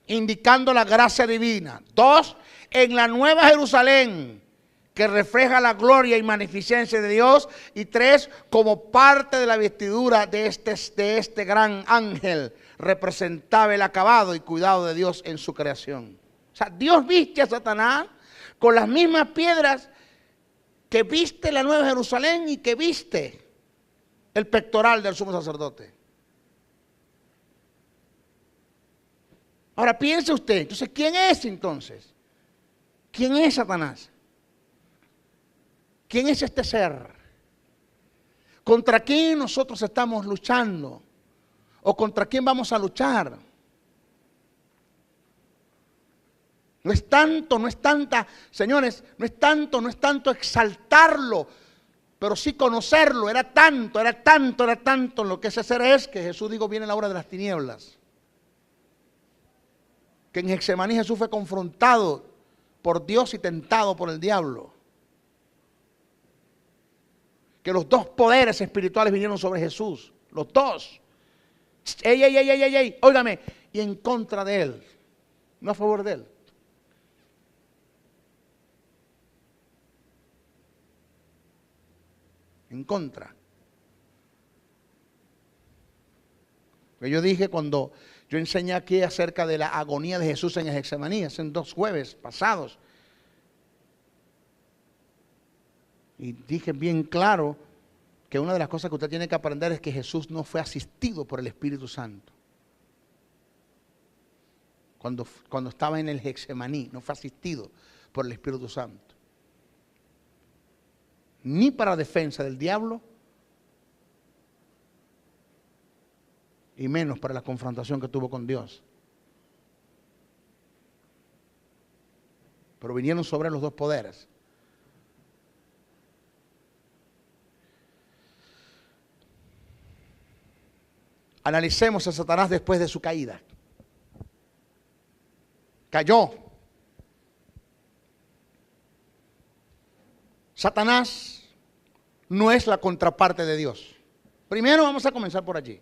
indicando la gracia divina. 2, en la Nueva Jerusalén, que refleja la gloria y magnificencia de Dios. Y 3, como parte de la vestidura de este gran ángel, representaba el acabado y cuidado de Dios en su creación. O sea, Dios viste a Satanás con las mismas piedras que viste la Nueva Jerusalén y que viste el pectoral del sumo sacerdote. Ahora piense usted, entonces, ¿quién es entonces? ¿Quién es Satanás? ¿Quién es este ser? ¿Contra quién nosotros estamos luchando? ¿O contra quién vamos a luchar? No es tanto, no es tanta, señores, no es tanto exaltarlo, pero sí conocerlo. Era tanto lo que ese ser es, que Jesús dijo, viene la hora de las tinieblas. Que en Getsemaní Jesús fue confrontado por Dios y tentado por el diablo. Que los dos poderes espirituales vinieron sobre Jesús, los dos. ¡Ey! Óigame, y en contra de él, no a favor de él. En contra. Yo dije cuando yo enseñé aquí acerca de la agonía de Jesús en el Getsemaní, hace 2 jueves pasados. Y dije bien claro que una de las cosas que usted tiene que aprender es que Jesús no fue asistido por el Espíritu Santo. Cuando estaba en el Getsemaní, no fue asistido por el Espíritu Santo. Ni para defensa del diablo, y menos para la confrontación que tuvo con Dios. Pero vinieron sobre los dos poderes. Analicemos a Satanás después de su caída. Cayó. Satanás no es la contraparte de Dios. Primero vamos a comenzar por allí.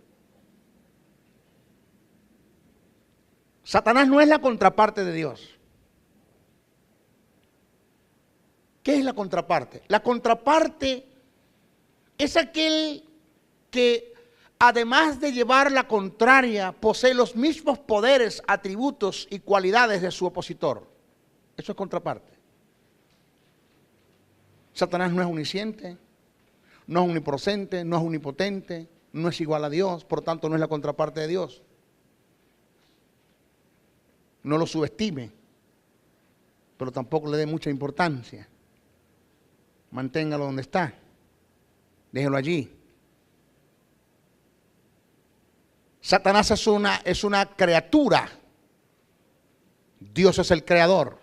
Satanás no es la contraparte de Dios. ¿Qué es la contraparte? La contraparte es aquel que, además de llevar la contraria, posee los mismos poderes, atributos y cualidades de su opositor. Eso es contraparte. Satanás no es omnisciente, no es omnipresente, no es omnipotente, no es igual a Dios, por tanto no es la contraparte de Dios. No lo subestime, pero tampoco le dé mucha importancia. Manténgalo donde está, déjelo allí. Satanás es una criatura, Dios es el creador.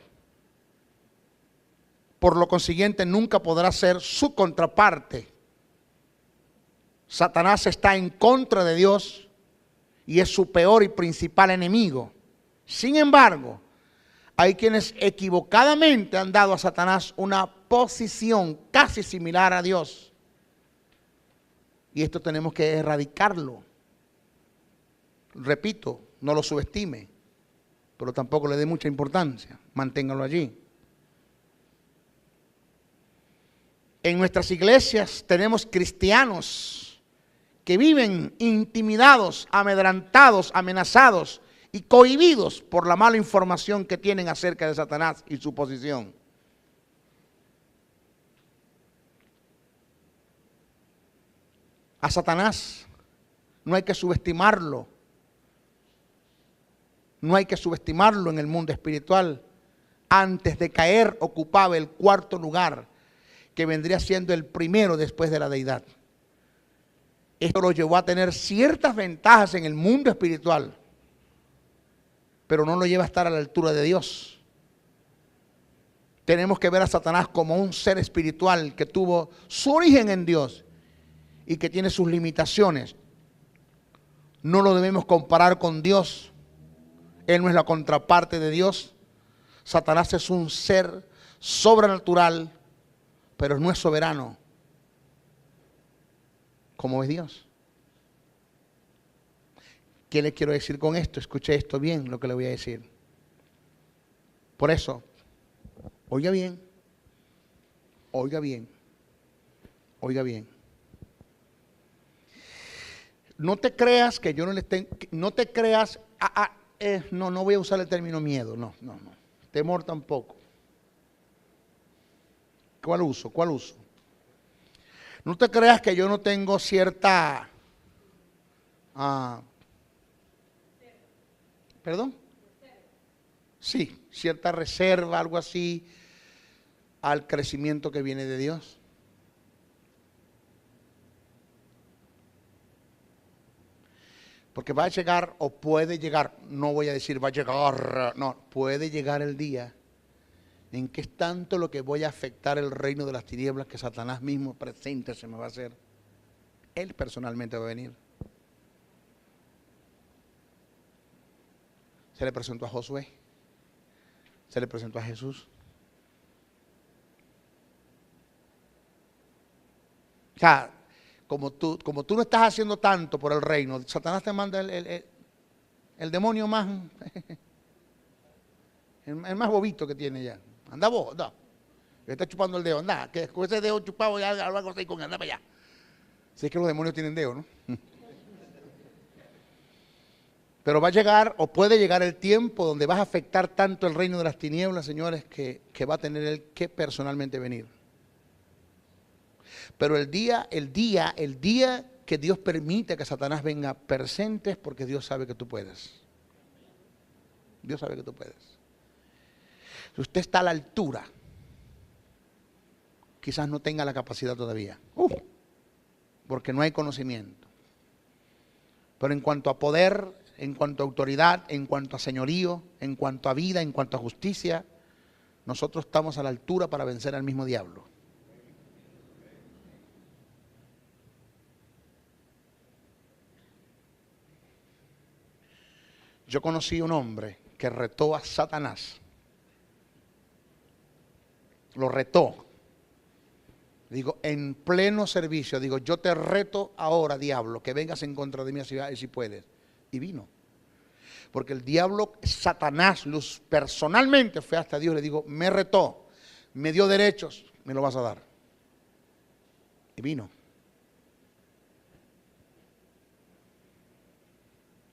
Por lo consiguiente, nunca podrá ser su contraparte. Satanás está en contra de Dios y es su peor y principal enemigo. Sin embargo, hay quienes equivocadamente han dado a Satanás una posición casi similar a Dios. Y esto tenemos que erradicarlo. Repito, no lo subestime, pero tampoco le dé mucha importancia. Manténgalo allí. En nuestras iglesias tenemos cristianos que viven intimidados, amedrentados, amenazados y cohibidos por la mala información que tienen acerca de Satanás y su posición. A Satanás no hay que subestimarlo. No hay que subestimarlo en el mundo espiritual. Antes de caer ocupaba el 4.º lugar, que vendría siendo el primero después de la deidad. Esto lo llevó a tener ciertas ventajas en el mundo espiritual, pero no lo lleva a estar a la altura de Dios. Tenemos que ver a Satanás como un ser espiritual que tuvo su origen en Dios y que tiene sus limitaciones. No lo debemos comparar con Dios. Él no es la contraparte de Dios. Satanás es un ser sobrenatural, pero no es soberano como es Dios. ¿Qué le quiero decir con esto? Escuche esto bien, lo que le voy a decir. Por eso, oiga bien, oiga bien, oiga bien. No te creas que yo no le tengo, no te creas, no voy a usar el término miedo, no. Temor tampoco. ¿Cuál uso? No te creas que yo no tengo cierta... ¿Perdón? Sí, cierta reserva, algo así, al crecimiento que viene de Dios. Porque va a llegar o puede llegar, no voy a decir va a llegar, no, puede llegar el día en que es tanto lo que voy a afectar el reino de las tinieblas que Satanás mismo presente se me va a hacer. Él personalmente va a venir. Se le presentó a Josué, se le presentó a Jesús. O sea, como tú no estás haciendo tanto por el reino, Satanás te manda el demonio más, el más bobito que tiene ya. Anda vos, anda. Le está chupando el dedo, anda, que con ese dedo chupado ya algo así con anda para allá. Si es que los demonios tienen dedo, ¿no? Pero va a llegar o puede llegar el tiempo donde vas a afectar tanto el reino de las tinieblas, señores, que va a tener él que personalmente venir. Pero el día que Dios permite que Satanás venga presente es porque Dios sabe que tú puedes. Dios sabe que tú puedes. Si usted está a la altura, quizás no tenga la capacidad todavía. Porque no hay conocimiento. Pero en cuanto a poder, en cuanto a autoridad, en cuanto a señorío, en cuanto a vida, en cuanto a justicia, nosotros estamos a la altura para vencer al mismo diablo. Yo conocí un hombre que retó a Satanás. Lo retó. Digo, en pleno servicio, digo, yo te reto ahora, diablo, que vengas en contra de mí si puedes. Y vino. Porque el diablo, Satanás, personalmente fue hasta Dios, le digo, me retó, me dio derechos, me lo vas a dar. Y vino.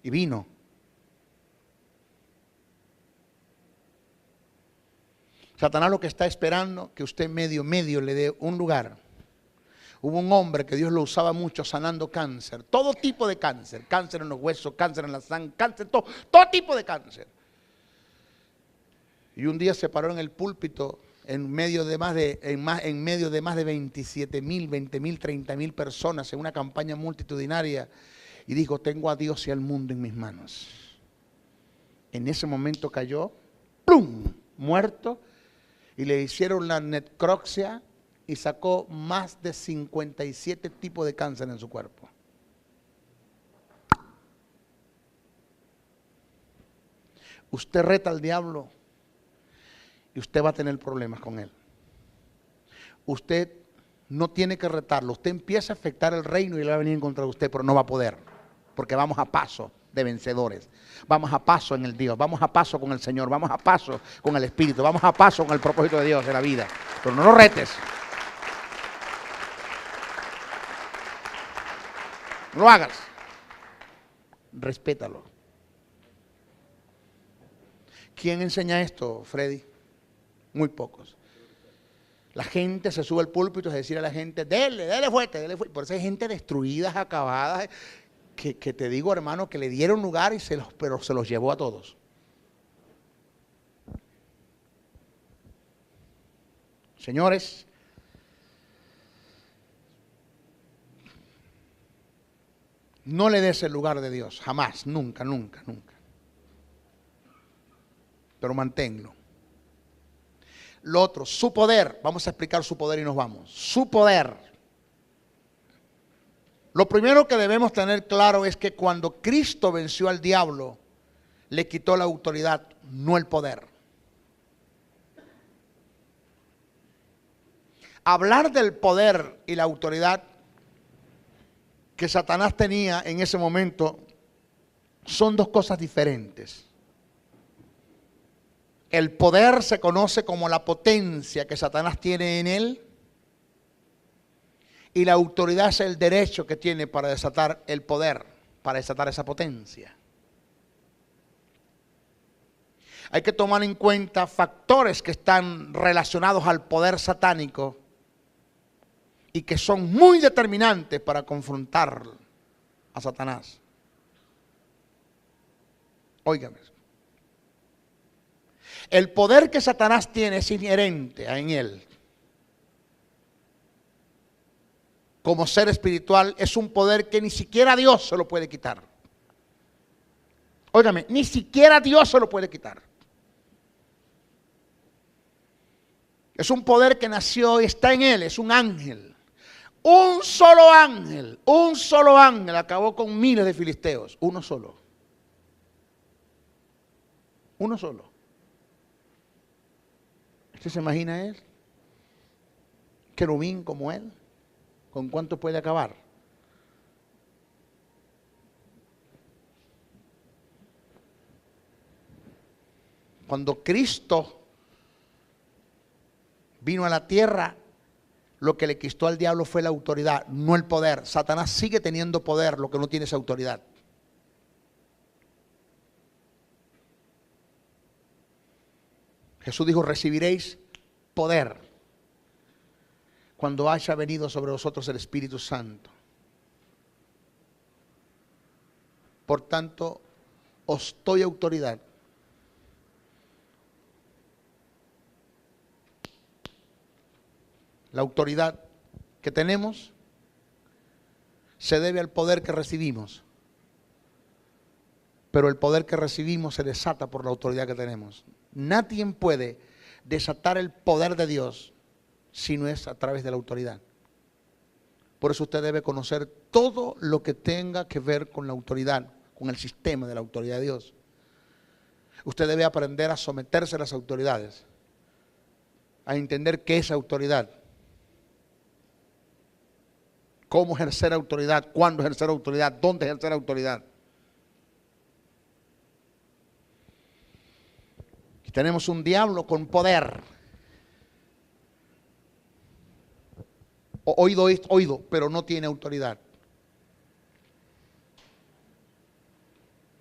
Y vino. Satanás lo que está esperando, que usted medio le dé un lugar. Hubo un hombre que Dios lo usaba mucho sanando cáncer, todo tipo de cáncer, cáncer en los huesos, cáncer en la sangre, cáncer, todo tipo de cáncer. Y un día se paró en el púlpito en medio de más de 27,000, 20,000, 30,000 personas en una campaña multitudinaria y dijo, tengo a Dios y al mundo en mis manos. En ese momento cayó, ¡plum!, muerto. Y le hicieron la necropsia y sacó más de 57 tipos de cáncer en su cuerpo. Usted reta al diablo y usted va a tener problemas con él. Usted no tiene que retarlo. Usted empieza a afectar el reino y él va a venir en contra de usted, pero no va a poder. Porque vamos a paso de vencedores. Vamos a paso en el Dios, vamos a paso con el Señor, vamos a paso con el Espíritu, vamos a paso con el propósito de Dios en la vida. Pero no lo retes. No lo hagas. Respétalo. ¿Quién enseña esto, Freddy? Muy pocos. La gente se sube al púlpito y a decir a la gente, dele fuerte, dele fuerte. Por eso hay gente destruida, acabada, que te digo, hermano, que le dieron lugar pero se los llevó a todos. Señores, no le des el lugar de Dios, jamás, nunca, nunca, nunca. Pero manténlo. Lo otro, su poder, vamos a explicar su poder y nos vamos. Su poder. Lo primero que debemos tener claro es que cuando Cristo venció al diablo, le quitó la autoridad, no el poder. Hablar del poder y la autoridad que Satanás tenía en ese momento son dos cosas diferentes. El poder se conoce como la potencia que Satanás tiene en él. Y la autoridad es el derecho que tiene para desatar el poder, para desatar esa potencia. Hay que tomar en cuenta factores que están relacionados al poder satánico y que son muy determinantes para confrontar a Satanás. Óigame. El poder que Satanás tiene es inherente en él. Como ser espiritual, es un poder que ni siquiera Dios se lo puede quitar. Óigame, ni siquiera Dios se lo puede quitar. Es un poder que nació y está en él, es un ángel. Un solo ángel acabó con miles de filisteos, uno solo. Uno solo. ¿Usted se imagina él? Querubín como él. ¿Con cuánto puede acabar? Cuando Cristo vino a la tierra, lo que le quitó al diablo fue la autoridad, no el poder. Satanás sigue teniendo poder, lo que no tiene es autoridad. Jesús dijo, recibiréis poder cuando haya venido sobre vosotros el Espíritu Santo. Por tanto, os doy autoridad. La autoridad que tenemos se debe al poder que recibimos. Pero el poder que recibimos se desata por la autoridad que tenemos. Nadie puede desatar el poder de Dios si no es a través de la autoridad. Por eso usted debe conocer todo lo que tenga que ver con la autoridad, con el sistema de la autoridad de Dios. Usted debe aprender a someterse a las autoridades, a entender qué es autoridad, cómo ejercer autoridad, cuándo ejercer autoridad, dónde ejercer autoridad. Y tenemos un diablo con poder. Oído, pero no tiene autoridad.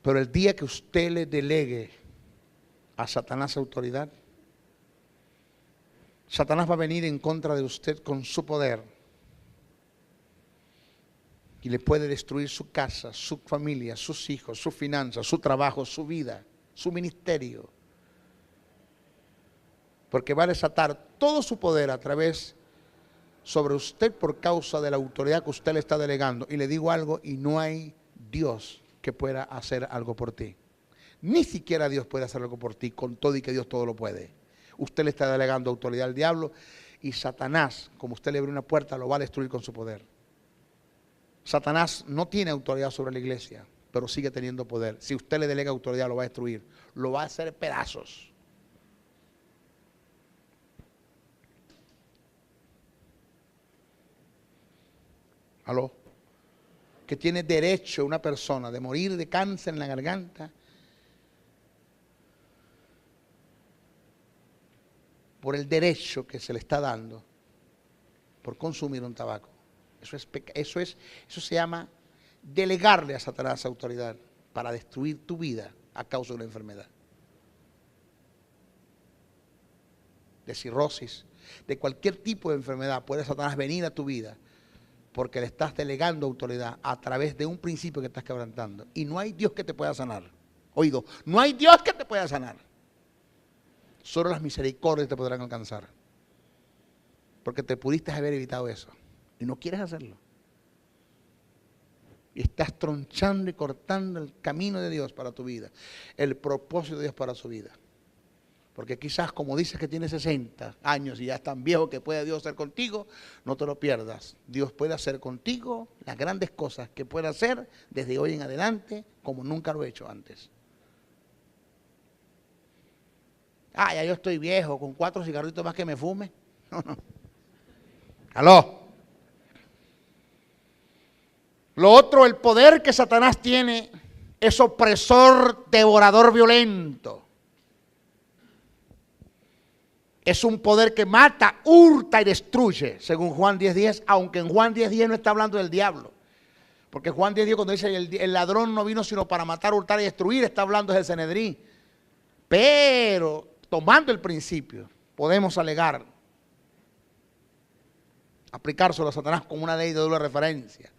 Pero el día que usted le delegue a Satanás autoridad, Satanás va a venir en contra de usted con su poder y le puede destruir su casa, su familia, sus hijos, sus finanzas, su trabajo, su vida, su ministerio. Porque va a desatar todo su poder a través sobre usted por causa de la autoridad que usted le está delegando. Y le digo algo, y no hay Dios que pueda hacer algo por ti. Ni siquiera Dios puede hacer algo por ti, con todo y que Dios todo lo puede. Usted le está delegando autoridad al diablo y Satanás, como usted le abre una puerta, lo va a destruir con su poder. Satanás no tiene autoridad sobre la iglesia, pero sigue teniendo poder. Si usted le delega autoridad, lo va a destruir, lo va a hacer pedazos. ¿Aló? Que tiene derecho una persona de morir de cáncer en la garganta por el derecho que se le está dando por consumir un tabaco. Eso se llama delegarle a Satanás autoridad para destruir tu vida a causa de una enfermedad. De cirrosis, de cualquier tipo de enfermedad, puede Satanás venir a tu vida porque le estás delegando autoridad a través de un principio que estás quebrantando. Y no hay Dios que te pueda sanar. Oído, no hay Dios que te pueda sanar. Solo las misericordias te podrán alcanzar. Porque te pudiste haber evitado eso. Y no quieres hacerlo. Y estás tronchando y cortando el camino de Dios para tu vida. El propósito de Dios para su vida. Porque quizás como dices que tienes 60 años y ya es tan viejo que puede Dios hacer contigo, no te lo pierdas. Dios puede hacer contigo las grandes cosas que puede hacer desde hoy en adelante como nunca lo he hecho antes. Ah, ya yo estoy viejo, con 4 cigarritos más que me fume. No. Aló. Lo otro, el poder que Satanás tiene es opresor, devorador, violento. Es un poder que mata, hurta y destruye, según Juan 10:10, aunque en Juan 10:10 no está hablando del diablo. Porque Juan 10:10 cuando dice el ladrón no vino sino para matar, hurtar y destruir, está hablando del Sanedrín. Pero, tomando el principio, podemos alegar, aplicárselo a Satanás como una ley de doble referencia.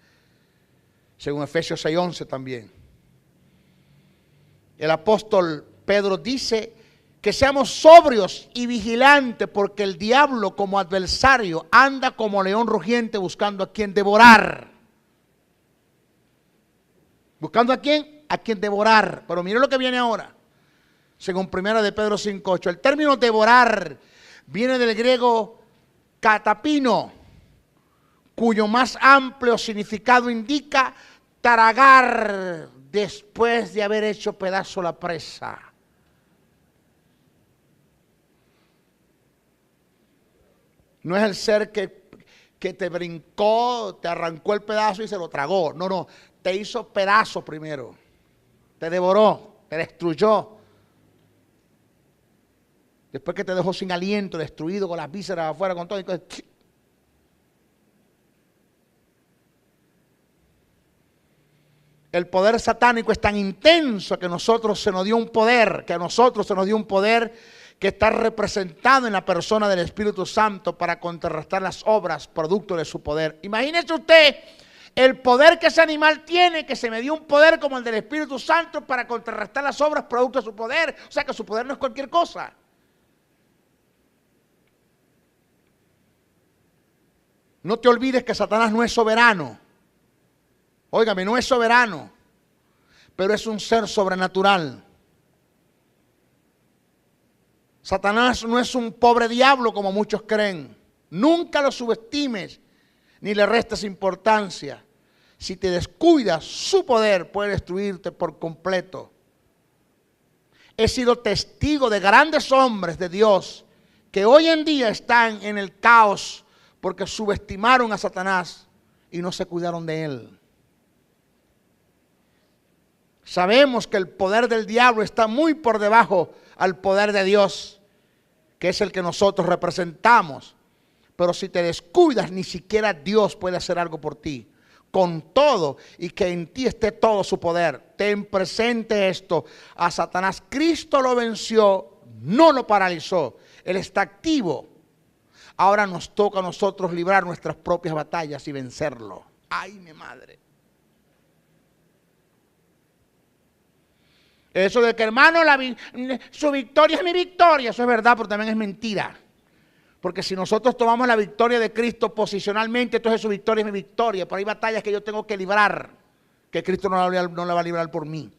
Según Efesios 6:11 también. El apóstol Pedro dice que seamos sobrios y vigilantes, porque el diablo como adversario anda como león rugiente buscando a quien devorar. ¿Buscando a quién? A quien devorar. Pero mire lo que viene ahora, según 1 de Pedro 5:8. El término devorar viene del griego catapino, cuyo más amplio significado indica tragar después de haber hecho pedazo la presa. No es el ser que te brincó, te arrancó el pedazo y se lo tragó. No, no, te hizo pedazo primero. Te devoró, te destruyó. Después que te dejó sin aliento, destruido, con las vísceras afuera, con todo. El poder satánico es tan intenso que a nosotros se nos dio un poder, que está representado en la persona del Espíritu Santo para contrarrestar las obras producto de su poder. Imagínese usted el poder que ese animal tiene, que se me dio un poder como el del Espíritu Santo para contrarrestar las obras producto de su poder. O sea que su poder no es cualquier cosa. No te olvides que Satanás no es soberano. Óigame, no es soberano, pero es un ser sobrenatural. Satanás no es un pobre diablo como muchos creen. Nunca lo subestimes ni le restes importancia. Si te descuidas, su poder puede destruirte por completo. He sido testigo de grandes hombres de Dios que hoy en día están en el caos porque subestimaron a Satanás y no se cuidaron de él. Sabemos que el poder del diablo está muy por debajo al poder de Dios, que es el que nosotros representamos. Pero si te descuidas, ni siquiera Dios puede hacer algo por ti. Con todo, y que en ti esté todo su poder. Ten presente esto: a Satanás Cristo lo venció, no lo paralizó. Él está activo. Ahora nos toca a nosotros librar nuestras propias batallas y vencerlo. ¡Ay, mi madre! Eso de que, hermano, su victoria es mi victoria, eso es verdad, pero también es mentira. Porque si nosotros tomamos la victoria de Cristo posicionalmente, entonces su victoria es mi victoria. Pero hay batallas que yo tengo que librar, que Cristo no la va a librar por mí.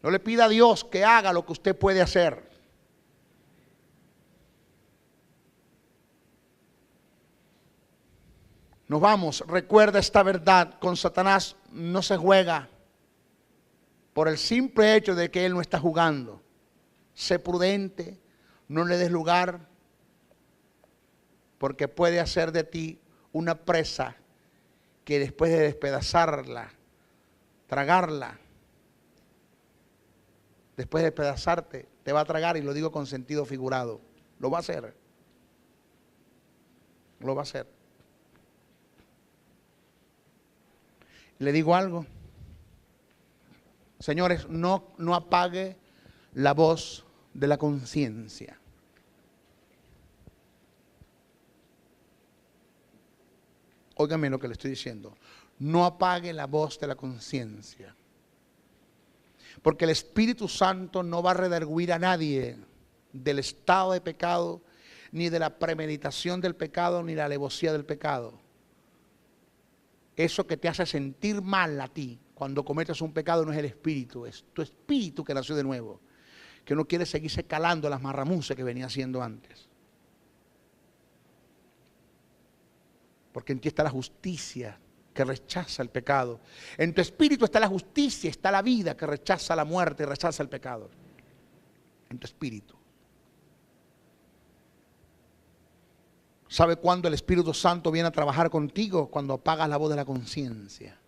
No le pida a Dios que haga lo que usted puede hacer. Nos vamos, recuerda esta verdad: con Satanás no se juega por el simple hecho de que él no está jugando. Sé prudente, no le des lugar, porque puede hacer de ti una presa que después de despedazarla, tragarla, después de despedazarte, te va a tragar, y lo digo con sentido figurado. Lo va a hacer. Lo va a hacer. Le digo algo. Señores, no apague la voz de la conciencia. Óigame lo que le estoy diciendo. No apague la voz de la conciencia. Porque el Espíritu Santo no va a redarguir a nadie del estado de pecado, ni de la premeditación del pecado, ni la alevosía del pecado. Eso que te hace sentir mal a ti cuando cometes un pecado no es el espíritu, es tu espíritu que nació de nuevo, que no quiere seguirse calando las marramuces que venía haciendo antes. Porque en ti está la justicia que rechaza el pecado. En tu espíritu está la justicia, está la vida que rechaza la muerte y rechaza el pecado. En tu espíritu. ¿Sabe cuándo el Espíritu Santo viene a trabajar contigo? Cuando apagas la voz de la conciencia.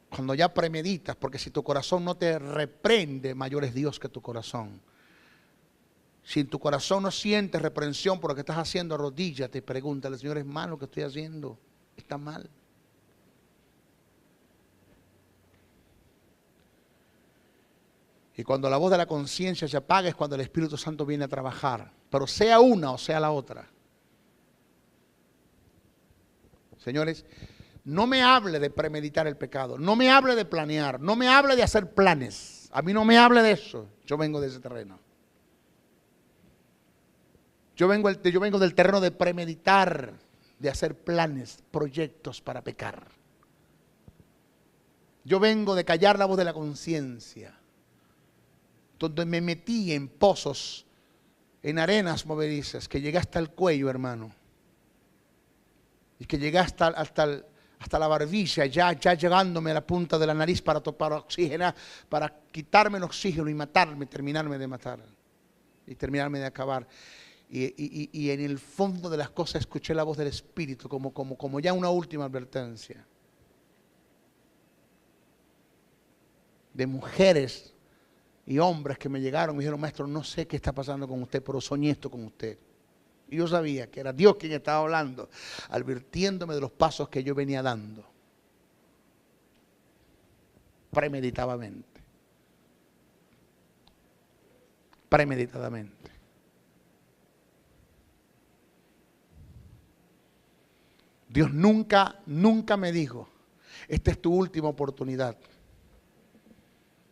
Cuando ya premeditas, porque si tu corazón no te reprende, mayor es Dios que tu corazón. Si en tu corazón no sientes reprensión por lo que estás haciendo, arrodíllate y pregúntale: Señor, ¿es mal lo que estoy haciendo? ¿Está mal? Y cuando la voz de la conciencia se apaga es cuando el Espíritu Santo viene a trabajar. Pero sea una o sea la otra. Señores, No me hable de premeditar el pecado. No me hable de planear. No me hable de hacer planes. A mí no me hable de eso. Yo vengo de ese terreno. Yo vengo del terreno de premeditar, de hacer planes, proyectos para pecar. Yo vengo de callar la voz de la conciencia, donde me metí en pozos, en arenas movedizas, que llegué hasta el cuello, hermano. Y que llegué hasta la barbilla, ya llegándome a la punta de la nariz para topar oxígeno, para quitarme el oxígeno y matarme, terminarme de matar. Y terminarme de acabar. Y en el fondo de las cosas escuché la voz del Espíritu como ya una última advertencia. De mujeres y hombres que me llegaron y me dijeron, maestro, no sé qué está pasando con usted, pero soñé esto con usted. Y yo sabía que era Dios quien estaba hablando, advirtiéndome de los pasos que yo venía dando. Premeditadamente. Premeditadamente. Dios nunca me dijo, esta es tu última oportunidad.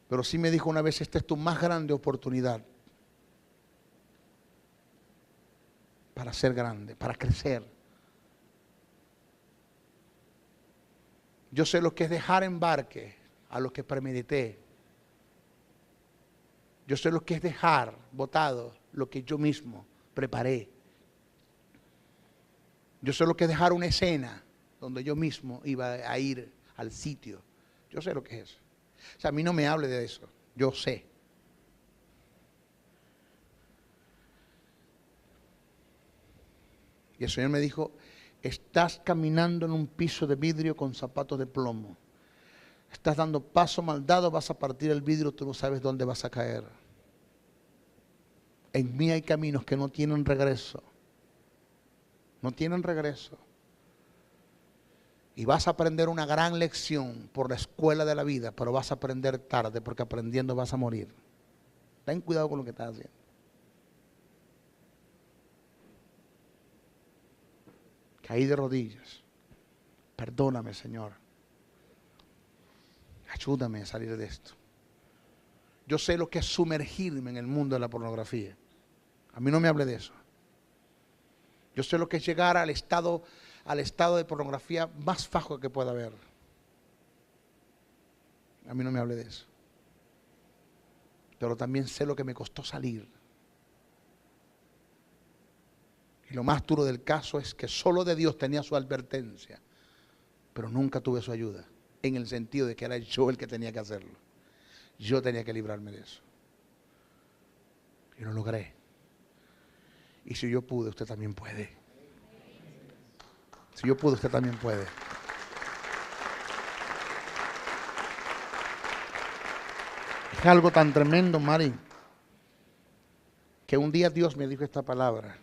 Pero sí me dijo una vez, esta es tu más grande oportunidad para ser grande, para crecer. Yo sé lo que es dejar embarque a lo que premedité. Yo sé lo que es dejar botado lo que yo mismo preparé. Yo sé lo que es dejar una escena donde yo mismo iba a ir al sitio. Yo sé lo que es eso. O sea, a mí no me hable de eso. Yo sé. Y el Señor me dijo, estás caminando en un piso de vidrio con zapatos de plomo. Estás dando paso mal dado, vas a partir el vidrio, tú no sabes dónde vas a caer. En mí hay caminos que no tienen regreso. No tienen regreso. Y vas a aprender una gran lección por la escuela de la vida, pero vas a aprender tarde porque aprendiendo vas a morir. Ten cuidado con lo que estás haciendo. Caí de rodillas. Perdóname, Señor. Ayúdame a salir de esto. Yo sé lo que es sumergirme en el mundo de la pornografía. A mí no me hable de eso. Yo sé lo que es llegar al estado de pornografía más bajo que pueda haber. A mí no me hable de eso. Pero también sé lo que me costó salir. Y lo más duro del caso es que solo de Dios tenía su advertencia, pero nunca tuve su ayuda, en el sentido de que era yo el que tenía que hacerlo. Yo tenía que librarme de eso. Y lo logré. Y si yo pude, usted también puede. Si yo pude, usted también puede. Es algo tan tremendo, Mari, que un día Dios me dijo esta palabra.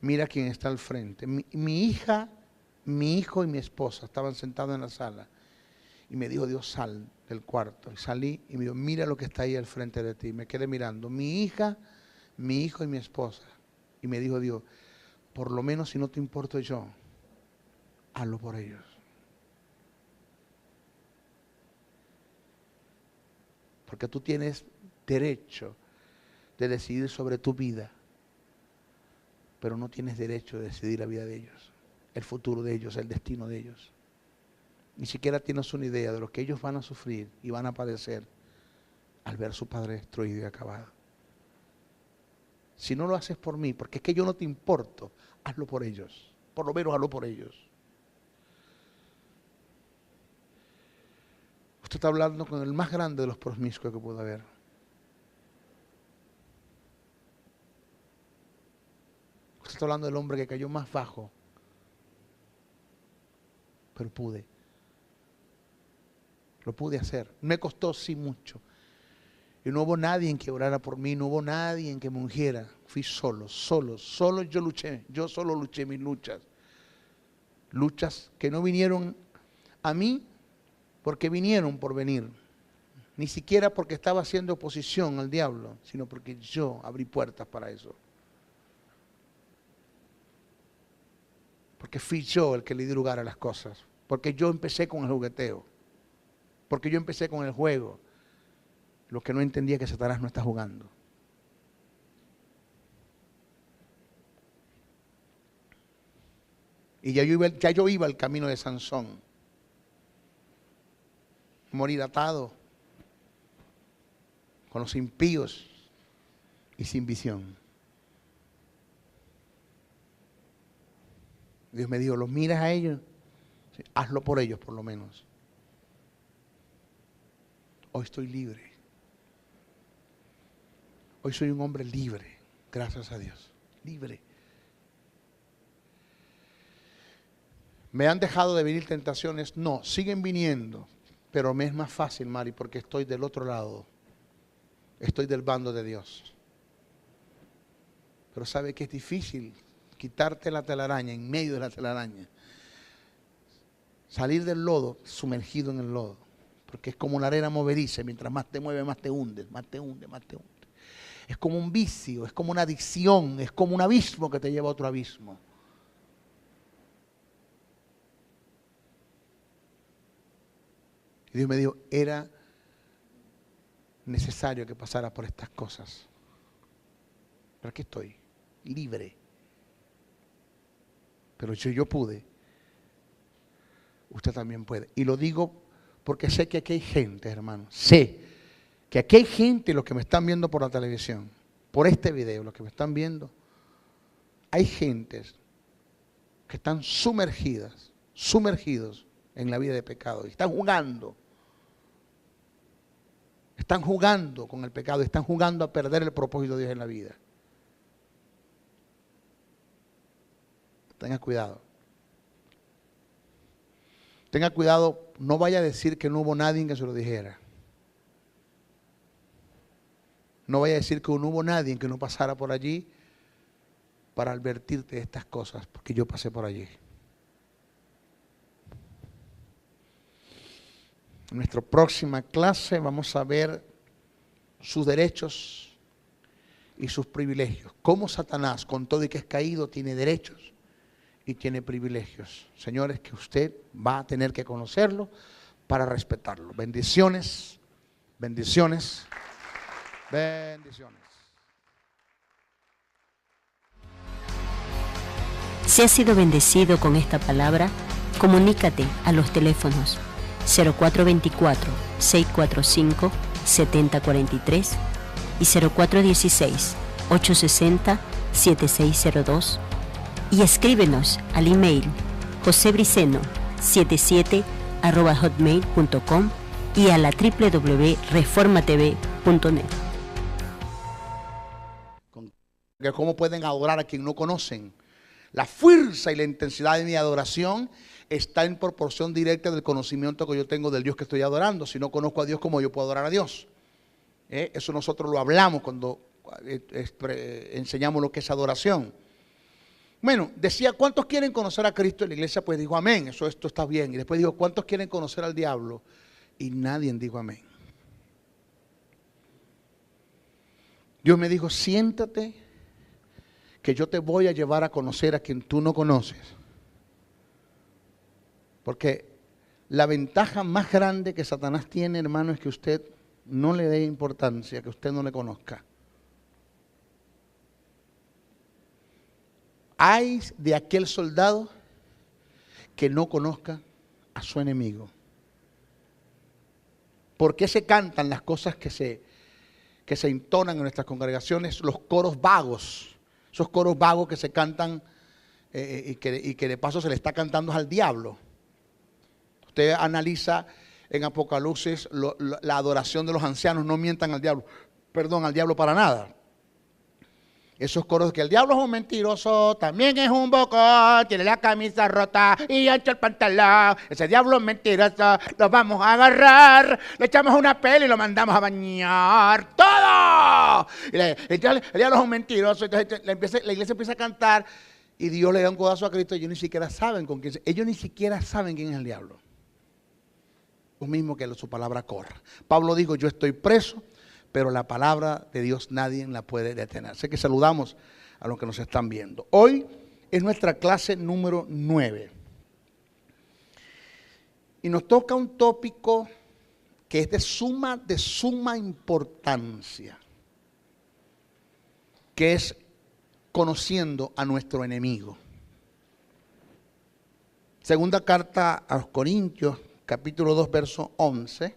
Mira quién está al frente. Mi hija, mi hijo y mi esposa estaban sentados en la sala. Y me dijo, Dios, sal del cuarto. Y salí y me dijo, mira lo que está ahí al frente de ti. Me quedé mirando. Mi hija, mi hijo y mi esposa. Y me dijo Dios, por lo menos si no te importo yo, hazlo por ellos. Porque tú tienes derecho de decidir sobre tu vida, pero no tienes derecho de decidir la vida de ellos, el futuro de ellos, el destino de ellos. Ni siquiera tienes una idea de lo que ellos van a sufrir y van a padecer al ver a su padre destruido y acabado. Si no lo haces por mí, porque es que yo no te importo, hazlo por ellos. Por lo menos hazlo por ellos. Usted está hablando con el más grande de los promiscuos que pueda haber. Usted está hablando del hombre que cayó más bajo. Pero pude. Lo pude hacer. Me costó sí mucho. Y no hubo nadie en que orara por mí, no hubo nadie en que me ungiera. Fui solo yo luché. Yo solo luché mis luchas. Luchas que no vinieron a mí porque vinieron por venir. Ni siquiera porque estaba haciendo oposición al diablo, sino porque yo abrí puertas para eso. Porque fui yo el que le di lugar a las cosas. Porque yo empecé con el jugueteo. Porque yo empecé con el juego. Lo que no entendía es que Satanás no está jugando. Y ya yo iba al camino de Sansón. Morir atado con los impíos y sin visión. Dios me dijo, ¿los miras a ellos? Sí, hazlo por ellos por lo menos. Hoy estoy libre. Hoy soy un hombre libre, gracias a Dios. Libre. ¿Me han dejado de venir tentaciones? No, siguen viniendo. Pero me es más fácil, Mari, porque estoy del otro lado. Estoy del bando de Dios. Pero sabe que es difícil quitarte la telaraña, en medio de la telaraña. Salir del lodo, sumergido en el lodo. Porque es como una arena movediza. Mientras más te mueve, más te hunde, más te hunde, más te hunde. Es como un vicio, es como una adicción, es como un abismo que te lleva a otro abismo. Y Dios me dijo, era necesario que pasara por estas cosas. Pero aquí estoy, libre. Pero si yo pude, usted también puede. Y lo digo porque sé que aquí hay gente, hermano. Sé que aquí hay gente, los que me están viendo por la televisión, por este video, los que me están viendo, hay gentes que están sumergidos en la vida de pecado. Y están jugando con el pecado, están jugando a perder el propósito de Dios en la vida. Tenga cuidado. Tenga cuidado, no vaya a decir que no hubo nadie que se lo dijera. No vaya a decir que no hubo nadie que no pasara por allí para advertirte de estas cosas, porque yo pasé por allí. En nuestra próxima clase vamos a ver sus derechos y sus privilegios. Cómo Satanás, con todo y que es caído, tiene derechos y tiene privilegios. Señores, que usted va a tener que conocerlo para respetarlo. Bendiciones, bendiciones, bendiciones. Si has sido bendecido con esta palabra, comunícate a los teléfonos 0424-645-7043 y 0416-860-7602 y escríbenos al email josebriceno77@hotmail.com y a la www.reformatv.net. ¿Cómo pueden adorar a quien no conocen? La fuerza y la intensidad de mi adoración está en proporción directa del conocimiento que yo tengo del Dios que estoy adorando. Si no conozco a Dios, ¿cómo yo puedo adorar a Dios? Eso nosotros lo hablamos cuando enseñamos lo que es adoración. Bueno, decía, ¿cuántos quieren conocer a Cristo? Y la iglesia pues dijo, amén, esto está bien. Y después dijo, ¿cuántos quieren conocer al diablo? Y nadie dijo amén. Dios me dijo, siéntate, que yo te voy a llevar a conocer a quien tú no conoces. Porque la ventaja más grande que Satanás tiene, hermano, es que usted no le dé importancia, que usted no le conozca. Ay de aquel soldado que no conozca a su enemigo. ¿Por qué se cantan las cosas que se entonan en nuestras congregaciones? Los coros vagos. Esos coros vagos que se cantan y que de paso se le está cantando al diablo. Usted analiza en Apocalipsis la adoración de los ancianos, no mientan al diablo para nada. Esos coros que el diablo es un mentiroso, también es un bocón, tiene la camisa rota y ancho el pantalón. Ese diablo es mentiroso, lo vamos a agarrar, le echamos una pela y lo mandamos a bañar. ¡Todo! Y el diablo es un mentiroso, entonces la iglesia empieza a cantar y Dios le da un codazo a Cristo y ellos ni siquiera saben con quién, ellos ni siquiera saben quién es el diablo. Lo mismo que su palabra corra. Pablo dijo, yo estoy preso, pero la palabra de Dios nadie la puede detener. Sé que saludamos a los que nos están viendo. Hoy es nuestra clase número 9. Y nos toca un tópico que es de suma importancia, que es conociendo a nuestro enemigo. Segunda carta a los Corintios, capítulo 2, verso 11.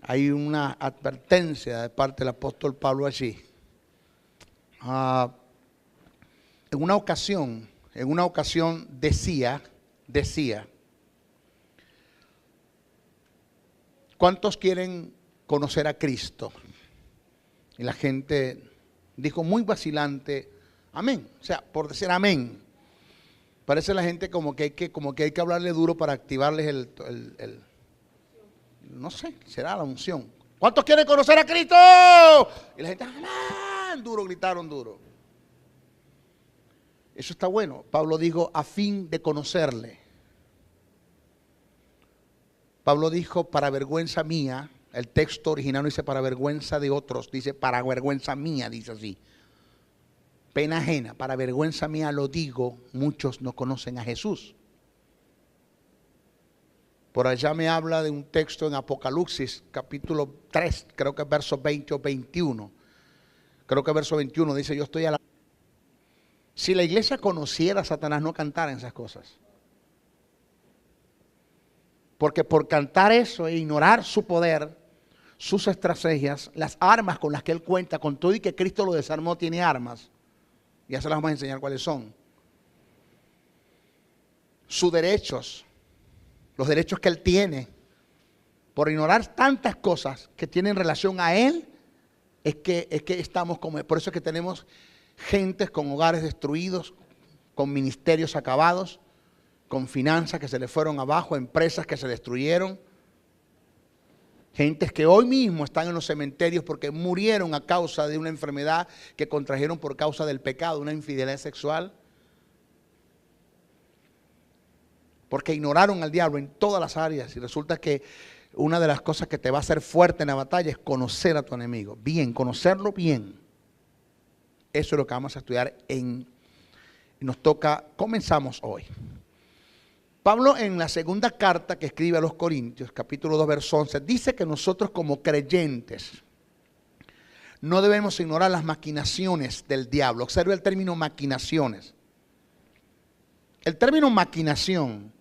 Hay una advertencia de parte del apóstol Pablo allí. En una ocasión decía, ¿cuántos quieren conocer a Cristo? Y la gente dijo muy vacilante, amén. O sea, por decir amén. Parece la gente como que hay que hablarle duro para activarles no sé, será la unción. ¿Cuántos quieren conocer a Cristo? Y la gente, amén, duro, gritaron duro. Eso está bueno. Pablo dijo, a fin de conocerle. Pablo dijo, para vergüenza mía. El texto original no dice para vergüenza de otros, dice para vergüenza mía, dice así. Pena ajena, para vergüenza mía lo digo, muchos no conocen a Jesús. Por allá me habla de un texto en Apocalipsis, capítulo 3, creo que es verso 20 o 21. Creo que verso 21 dice, yo estoy a la... Si la iglesia conociera a Satanás, no cantara esas cosas. Porque por cantar eso e ignorar su poder, sus estrategias, las armas con las que él cuenta, con todo y que Cristo lo desarmó, tiene armas. Ya se las vamos a enseñar cuáles son. Sus derechos, los derechos que él tiene, por ignorar tantas cosas que tienen relación a él, es que estamos como, por eso es que tenemos gentes con hogares destruidos, con ministerios acabados, con finanzas que se le fueron abajo, empresas que se destruyeron, gentes que hoy mismo están en los cementerios porque murieron a causa de una enfermedad que contrajeron por causa del pecado, una infidelidad sexual, porque ignoraron al diablo en todas las áreas. Y resulta que una de las cosas que te va a hacer fuerte en la batalla es conocer a tu enemigo, bien, conocerlo bien. Eso es lo que vamos a estudiar nos toca, comenzamos hoy. Pablo en la segunda carta que escribe a los Corintios, capítulo 2, verso 11, dice que nosotros como creyentes no debemos ignorar las maquinaciones del diablo. Observe el término maquinaciones. El término maquinación,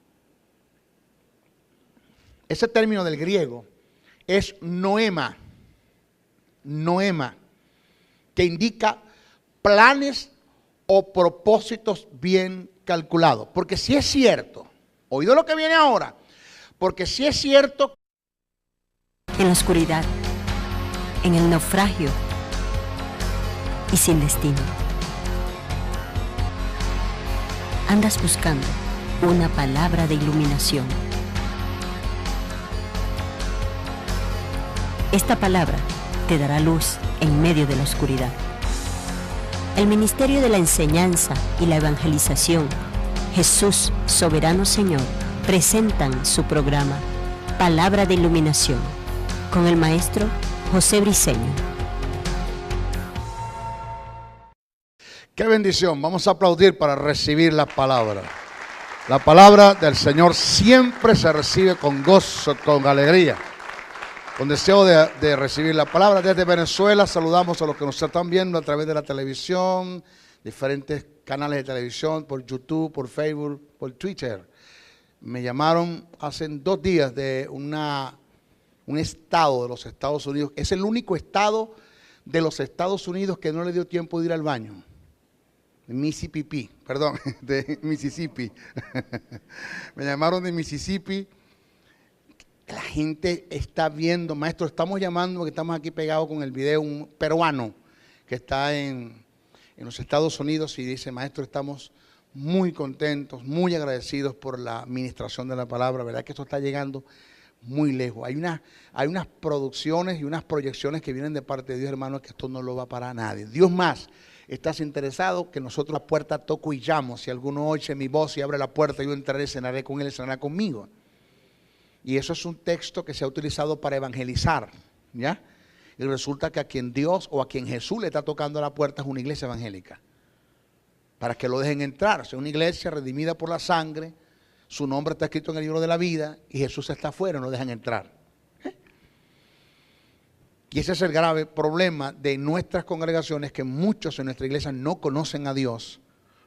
ese término del griego, es noema, que indica planes o propósitos bien calculados. Porque si es cierto, oído lo que viene ahora, porque si es cierto, en la oscuridad, en el naufragio y sin destino, andas buscando una palabra de iluminación. Esta palabra te dará luz en medio de la oscuridad. El Ministerio de la Enseñanza y la Evangelización, Jesús, Soberano Señor, presentan su programa Palabra de Iluminación con el maestro José Briceño. qué bendición. Vamos a aplaudir para recibir la palabra. La palabra del Señor siempre se recibe con gozo, con alegría, con deseo de recibir la palabra. Desde Venezuela saludamos a los que nos están viendo a través de la televisión, diferentes canales de televisión, por YouTube, por Facebook, por Twitter. Me llamaron hace 2 días de un estado de los Estados Unidos. Es el único estado de los Estados Unidos que no le dio tiempo de ir al baño. Mississippi, perdón, de Mississippi. Me llamaron de Mississippi. La gente está viendo, maestro, estamos llamando porque estamos aquí pegados con el video, un peruano que está en los Estados Unidos y dice, maestro, estamos muy contentos, muy agradecidos por la administración de la palabra, verdad que esto está llegando muy lejos. Hay unas producciones y unas proyecciones que vienen de parte de Dios, hermanos, que esto no lo va para nadie. Dios más, estás interesado que nosotros la puerta toco y llamo. Si alguno oye mi voz y abre la puerta, yo entraré, cenaré con él, cenará conmigo. Y eso es un texto que se ha utilizado para evangelizar, ¿ya? Y resulta que a quien Dios o a quien Jesús le está tocando la puerta es una iglesia evangélica. para que lo dejen entrar. Es una iglesia redimida por la sangre, su nombre está escrito en el libro de la vida y Jesús está afuera, no lo dejan entrar. Y ese es el grave problema de nuestras congregaciones, que muchos en nuestra iglesia no conocen a Dios,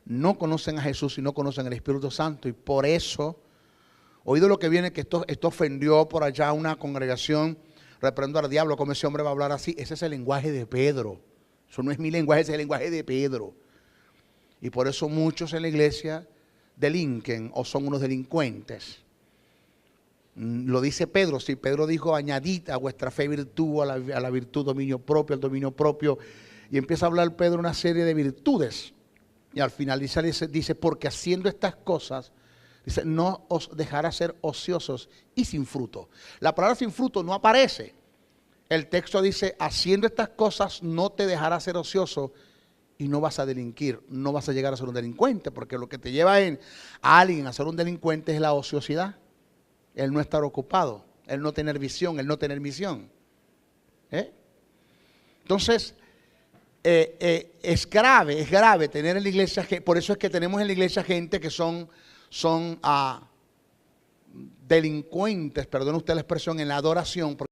no conocen a Jesús y no conocen al Espíritu Santo. Y por eso, oído lo que viene, que esto ofendió por allá a una congregación, reprendo al diablo, como ese hombre va a hablar así. Ese es el lenguaje de Pedro. Eso no es mi lenguaje, ese es el lenguaje de Pedro. Y por eso muchos en la iglesia delinquen o son unos delincuentes. Lo dice Pedro, si Pedro dijo, añadid a vuestra fe virtud, a la virtud dominio propio, al dominio propio, y empieza a hablar Pedro una serie de virtudes, y al final dice, porque haciendo estas cosas, dice, no os dejará ser ociosos y sin fruto. La palabra sin fruto no aparece. El texto dice, haciendo estas cosas no te dejará ser ocioso y no vas a delinquir, no vas a llegar a ser un delincuente, porque lo que te lleva a alguien a ser un delincuente es la ociosidad. El no estar ocupado, el no tener visión, el no tener misión. Entonces, es grave tener en la iglesia, por eso es que tenemos en la iglesia gente que son delincuentes, perdone usted la expresión, en la adoración.